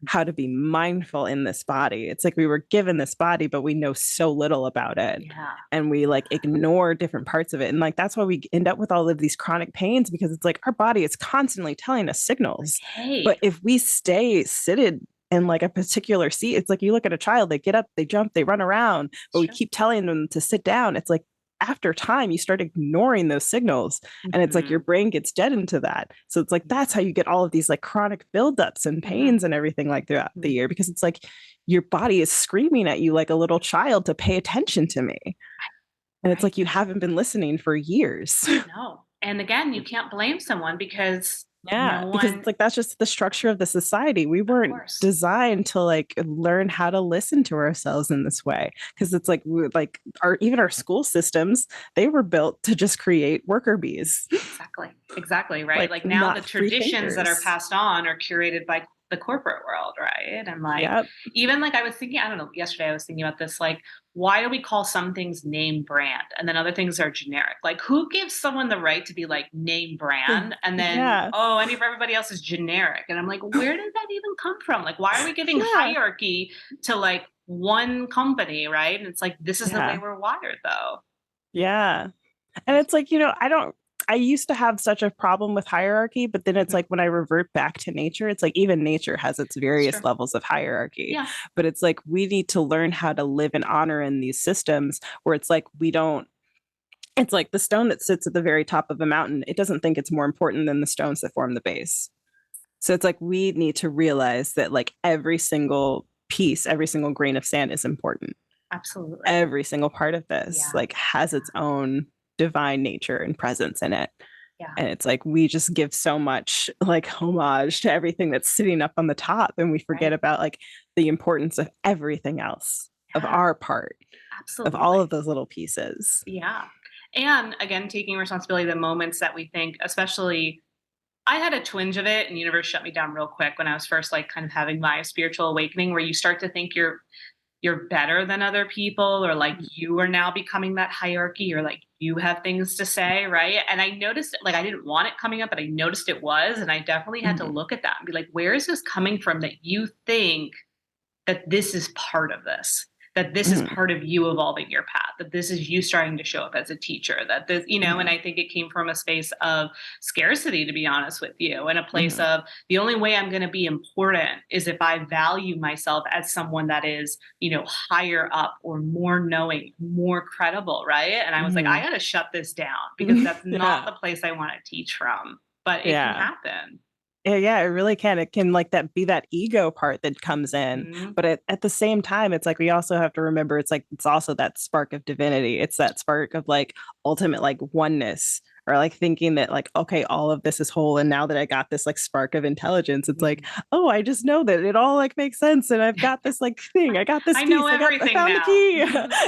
how to be mindful in this body. It's like we were given this body, but we know so little about it. Yeah. And we like ignore different parts of it. And like that's why we end up with all of these chronic pains, because it's like our body is constantly telling us signals. Hey. But if we stay seated in like a particular seat, it's like you look at a child, they get up, they jump, they run around, but we keep telling them to sit down. It's like after time you start ignoring those signals, and it's like your brain gets dead into that. So it's like that's how you get all of these like chronic buildups and pains and everything like throughout the year, because it's like your body is screaming at you like a little child to pay attention to me, and it's like you haven't been listening for years. No. And again, you can't blame someone because because it's like that's just the structure of the society. We weren't designed to like learn how to listen to ourselves in this way, because it's like even our school systems, they were built to just create worker bees. Exactly right. Like now the traditions that are passed on are curated by the corporate world, right? And like even like I was thinking, I don't know, yesterday I was thinking about this, like why do we call some things name brand and then other things are generic? Like who gives someone the right to be like name brand and then everybody else is generic? And I'm like, where did that even come from? Like why are we giving hierarchy to like one company, right? And it's like this is the way we're wired though. Yeah. And it's like, I used to have such a problem with hierarchy, but then it's like when I revert back to nature, it's like even nature has its various levels of hierarchy. Yeah. But it's like we need to learn how to live and honor in these systems where it's like it's like the stone that sits at the very top of a mountain, it doesn't think it's more important than the stones that form the base. So it's like we need to realize that like every single piece, every single grain of sand is important. Absolutely. Every single part of this like has its own divine nature and presence in it. And it's like we just give so much like homage to everything that's sitting up on the top, and we forget about like the importance of everything else, of our part, of all of those little pieces. And again, taking responsibility, the moments that we think, especially I had a twinge of it and the universe shut me down real quick when I was first like kind of having my spiritual awakening, where you start to think you're better than other people, or like you are now becoming that hierarchy, or like you have things to say, right? And I noticed it, like I didn't want it coming up, but I noticed it was, and I definitely had to look at that and be like, where is this coming from that you think that this is part of this? That this is part of you evolving your path, that this is you starting to show up as a teacher, that this, and I think it came from a space of scarcity, to be honest with you, and a place of the only way I'm going to be important is if I value myself as someone that is, higher up or more knowing, more credible, right? And I was like, I got to shut this down because that's not the place I want to teach from, but it can happen. Yeah, it really can. It can like that be that ego part that comes in. But at the same time, it's like we also have to remember it's like it's also that spark of divinity. It's that spark of like ultimate like oneness, or like thinking that like, okay, all of this is whole. And now that I got this like spark of intelligence, it's like, oh, I just know that it all like makes sense. And I've got this like thing. I got this piece. Know everything I found now. the key.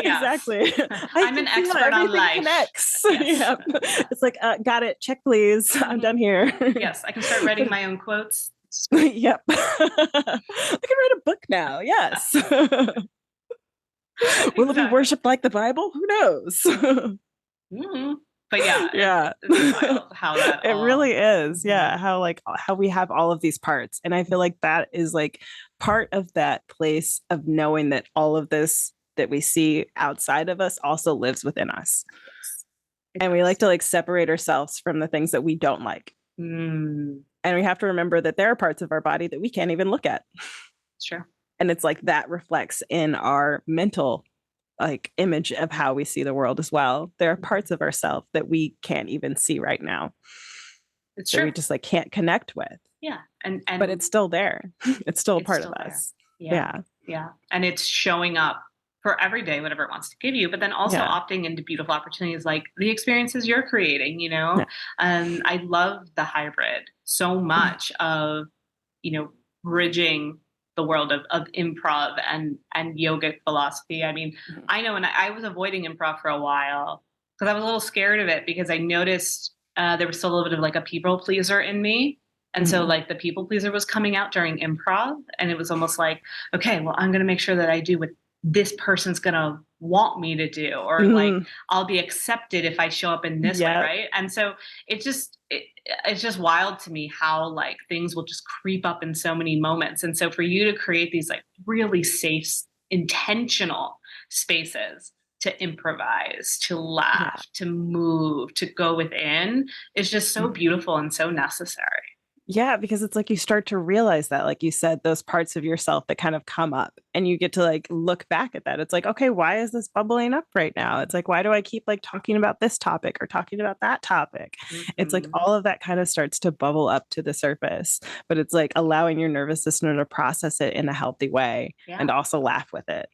Exactly. I'm an expert on life. Connects. It's like, got it. Check, please. I'm done here. Yes, I can start writing my own quotes. Yep. I can write a book now. Yes. Will it be worshipped like the Bible? Who knows? But it's wild how that it really is. Yeah. How we have all of these parts. And I feel like that is like part of that place of knowing that all of this that we see outside of us also lives within us. And we like to like separate ourselves from the things that we don't like. And we have to remember that there are parts of our body that we can't even look at. Sure. And it's like that reflects in our mental like image of how we see the world as well. There are parts of ourselves that we can't even see right now. It's true. We just like can't connect with. Yeah. And but it's still there. It's still a part of us. Yeah. And it's showing up for every day, whatever it wants to give you, but then also opting into beautiful opportunities like the experiences you're creating, And I love the hybrid so much of, bridging the world of improv and yogic philosophy. I mean, I know, and I was avoiding improv for a while because I was a little scared of it because I noticed there was still a little bit of like a people pleaser in me. And so like the people pleaser was coming out during improv, and it was almost like, okay, well, I'm going to make sure that I do what this person's gonna want me to do, or like I'll be accepted if I show up in this way, right? And so it's just wild to me how like things will just creep up in so many moments. And so for you to create these like really safe, intentional spaces to improvise, to laugh, to move, to go within is just so beautiful and so necessary. Yeah, because it's like you start to realize that, like you said, those parts of yourself that kind of come up and you get to like look back at that. It's like, okay, why is this bubbling up right now? It's like, why do I keep like talking about this topic or talking about that topic? It's like all of that kind of starts to bubble up to the surface, but it's like allowing your nervous system to process it in a healthy way and also laugh with it.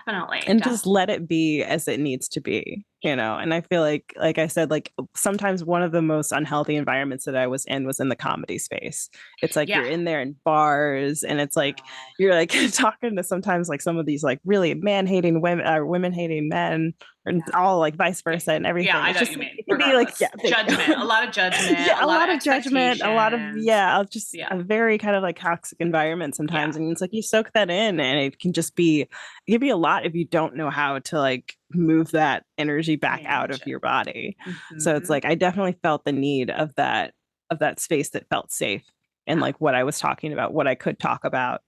Definitely. And just let it be as it needs to be, you know? And I feel like I said, like sometimes one of the most unhealthy environments that I was in the comedy space. It's like you're in there in bars and it's like you're like talking to sometimes like some of these like really man-hating women or women-hating men and all like vice versa and everything. Yeah, I know just, what you mean. It can be like, judgment, a lot of judgment, a lot of judgment, a lot of, just a very kind of like toxic environment sometimes. And it's like you soak that in and it can be a lot if you don't know how to like move that energy back out of your body. So it's like I definitely felt the need of that space that felt safe and like what I was talking about, what I could talk about.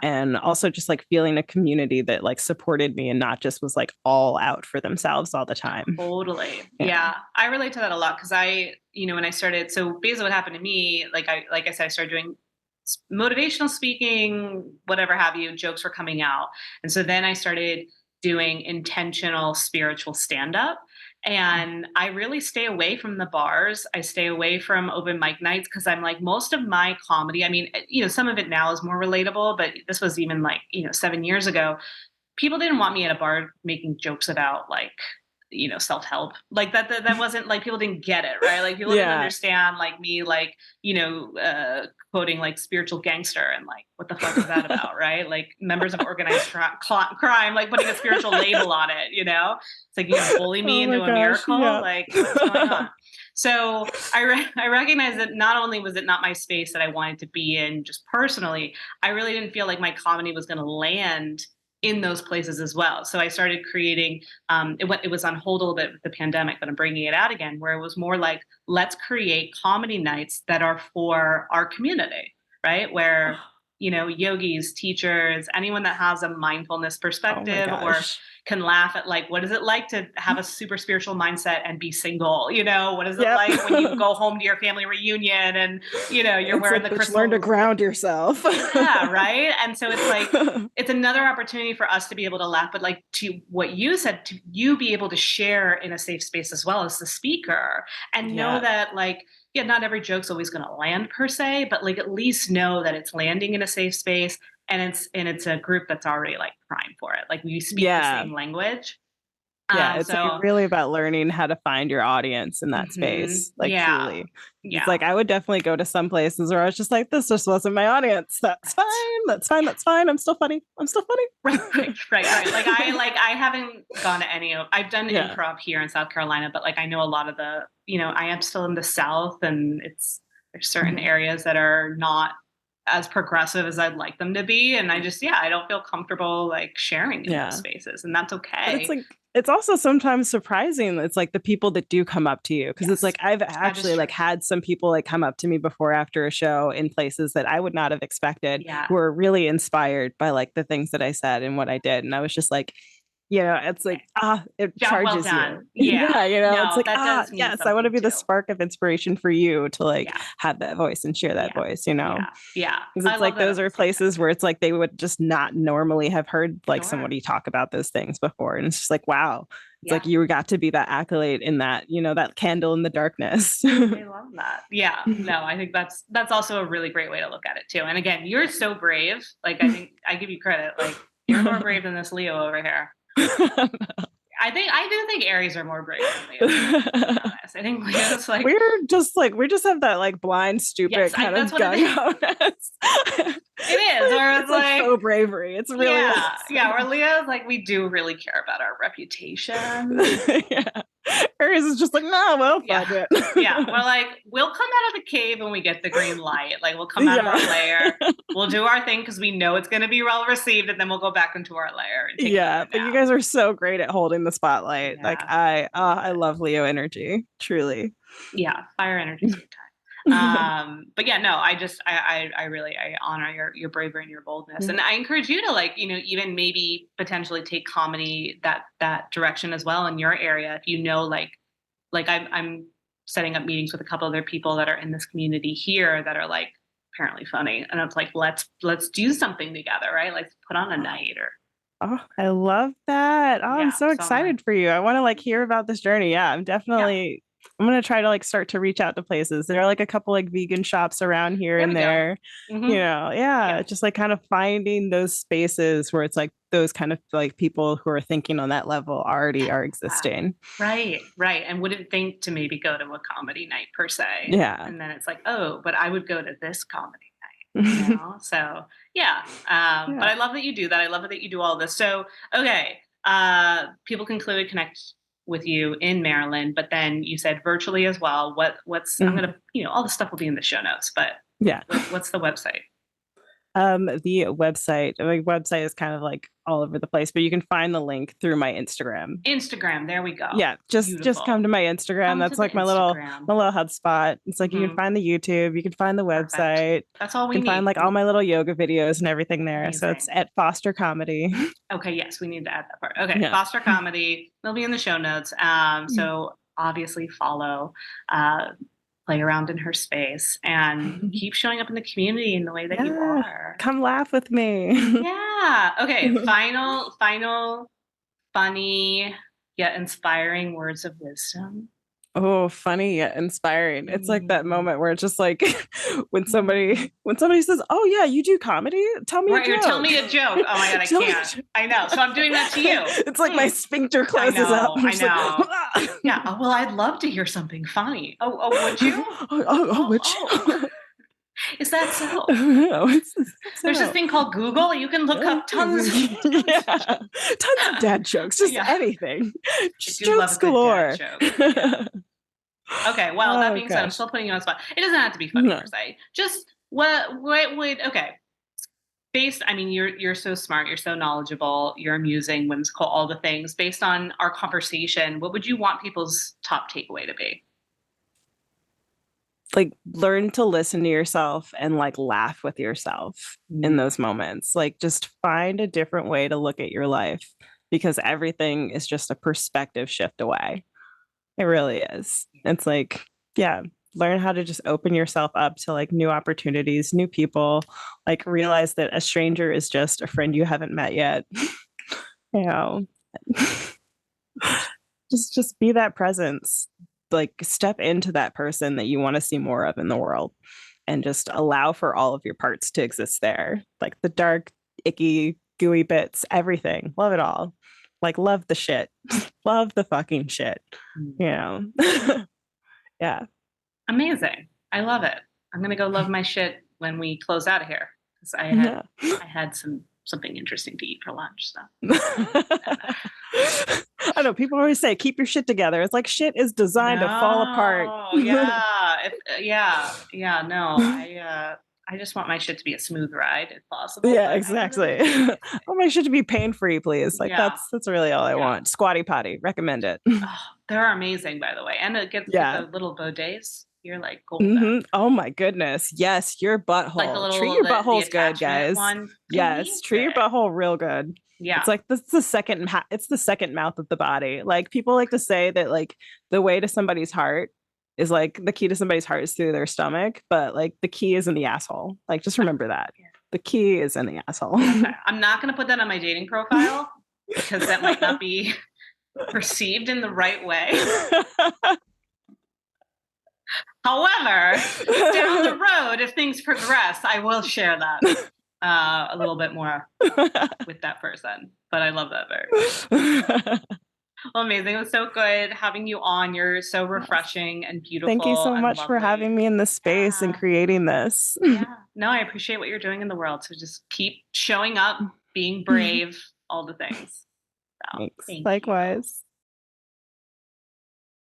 And also just like feeling a community that like supported me and not just was like all out for themselves all the time. Totally. Yeah. I relate to that a lot because when I started, so basically what happened to me, like I said, I started doing motivational speaking, whatever have you, jokes were coming out. And so then I started doing intentional spiritual stand-up. And I really stay away from the bars. I stay away from open mic nights because I'm like, most of my comedy, I mean, some of it now is more relatable, but this was even like, 7 years ago. People didn't want me at a bar making jokes about like, self-help. Like that wasn't like, people didn't get it, right? Like people didn't understand like me, like, quoting like spiritual gangster and like, what the fuck is that about? Right? Like members of organized crime, like putting a spiritual label on it, It's like, you bully me into a miracle. Like what's going on? So I recognize that not only was it not my space that I wanted to be in just personally, I really didn't feel like my comedy was going to land in those places as well. So I started creating, it was on hold a little bit with the pandemic, but I'm bringing it out again, where it was more like, let's create comedy nights that are for our community, right? Where, yogis, teachers, anyone that has a mindfulness perspective or can laugh at like, what is it like to have a super spiritual mindset and be single? What is it like when you go home to your family reunion and, you're wearing the crystals? Learn to ground yourself. Yeah, right? And so it's like, it's another opportunity for us to be able to laugh, but like to what you said, to you be able to share in a safe space as well as the speaker and know that like, not every joke's always going to land per se, but like at least know that it's landing in a safe space and it's a group that's already like primed for it. Like we speak the same language. Yeah, it's like really about learning how to find your audience in that space. Like truly. It's like I would definitely go to some places where I was just like, this just wasn't my audience. That's fine. That's fine. That's fine. I'm still funny. Right. Like I haven't gone to any of, I've done improv here in South Carolina, but like I know a lot of the, I am still in the South and there's certain areas that are not as progressive as I'd like them to be. And I just, I don't feel comfortable like sharing in those spaces, and that's okay. But it's like, it's also sometimes surprising. It's like the people that do come up to you. Cause it's like, I've actually like had some people like come up to me before, after a show in places that I would not have expected, who were really inspired by like the things that I said and what I did. And I was just like, it's like, it Job charges well you. Yeah. It's like, yes, I want to be the spark of inspiration for you to like have that voice and share that voice, Yeah. Because it's like those are places where it's like they would just not normally have heard like somebody talk about those things before. And it's just like, wow. It's like you got to be that accolade in that, that candle in the darkness. I love that. Yeah. No, I think that's also a really great way to look at it too. And again, you're so brave. Like I think I give you credit. Like you're more brave than this Leo over here. I do think Aries are more brave than Leo. I think Leo's like we just have that like blind, stupid kind of gung-ho-ness. It is, or it's like so bravery. It's really where Leo's like we do really care about our reputation. Or Hers is just like, no, we'll Yeah. fuck it. Yeah, we're like, we'll come out of the cave when we get the green light. Like, we'll come out of our lair, we'll do our thing because we know it's going to be well received, and then we'll go back into our lair and take another But you nap. guys are so great at holding the spotlight. Yeah, Like I love Leo energy, truly. Yeah, fire energy is big time. But yeah, no, I really honor your bravery and your boldness, and I encourage you to, like, you know, even maybe potentially take comedy that direction as well in your area. If you know, like I'm setting up meetings with a couple other people that are in this community here that are like apparently funny, and it's like, let's do something together, right? Like, put on a night or. Oh, I love that. Oh, I'm so excited for you. I want to like hear about this journey. Yeah, I'm going to try to like start to reach out to places. There are like a couple like vegan shops around here and there. Mm-hmm. You know, just like kind of finding those spaces where it's like those kind of like people who are thinking on that level already are existing. Right. And wouldn't think to maybe go to a comedy night per se. Yeah. And then it's like, oh, but I would go to this comedy night. You know? So yeah. But I love that you do that. I love that you do all this. So, okay. People can clearly connect with you in Maryland, but then you said virtually as well. What's I'm gonna, you know, all the stuff will be in the show notes, but what's the website? The website, my website is kind of like all over the place, but you can find the link through my Instagram. There we go. Yeah, just come to my Instagram. That's like my little HubSpot. It's like you can find the YouTube, you can find the website. That's all we need. You can find like all my little yoga videos and everything there. Amazing. So it's at Foster Comedy. Okay, yes, we need to add that part. Okay, Foster Comedy. They'll be in the show notes. So obviously follow. Play around in her space and keep showing up in the community in the way that you are. Come laugh with me. Yeah. Okay. Final, funny yet inspiring words of wisdom. Oh, funny yet inspiring. It's like that moment where it's just like when somebody says, "Oh yeah, you do comedy? Tell me a joke." Tell me a joke. Oh my god, I can't. I know. So I'm doing that to you. It's like my sphincter closes up. I know. Like, yeah. Oh, well, I'd love to hear something funny. Oh, would you? Would you? Is that so? There's this thing called Google. You can look up tons of dad jokes, just anything. Just jokes galore. Okay, well, that being said, I'm still putting you on the spot. It doesn't have to be funny per se. Just what would based, I mean, you're so smart, you're so knowledgeable, you're amusing, whimsical, all the things. Based on our conversation, what would you want people's top takeaway to be? Like, learn to listen to yourself and like laugh with yourself in those moments. Like, just find a different way to look at your life, because everything is just a perspective shift away. It really is. It's like, learn how to just open yourself up to like new opportunities, new people, like realize that a stranger is just a friend you haven't met yet. You know, just be that presence. Like, step into that person that you want to see more of in the world, and just allow for all of your parts to exist there. Like the dark, icky, gooey bits, everything. Love it all. Like, love the shit. Love the fucking shit. You know? Yeah. Amazing. I love it. I'm going to go love my shit when we close out of here, because I had something interesting to eat for lunch. So. I know people always say, keep your shit together. It's like, shit is designed to fall apart. I just want my shit to be a smooth ride if possible. Yeah, exactly. I want my shit to be pain-free, please. Like, that's really all I want. Squatty Potty, recommend it. They're amazing, by the way. And it gets the little bidets. You're like gold. Oh my goodness. Yes, your butthole. Like treat your butthole's good, guys. Yes, treat your butthole real good. Yeah. It's like it's the second mouth of the body. Like, people like to say that like the way to somebody's heart is like the key to somebody's heart is through their stomach, but like the key is in the asshole. Like, just remember that. The key is in the asshole. Okay. I'm not going to put that on my dating profile because that might not be perceived in the right way. However, down the road, if things progress, I will share that a little bit more with that person. But I love that very much. Well, amazing. It was so good having you on. You're so refreshing and beautiful. Thank you so much for having me in this space and creating this. No, I appreciate what you're doing in the world. So just keep showing up, being brave, all the things. So, thanks. Likewise.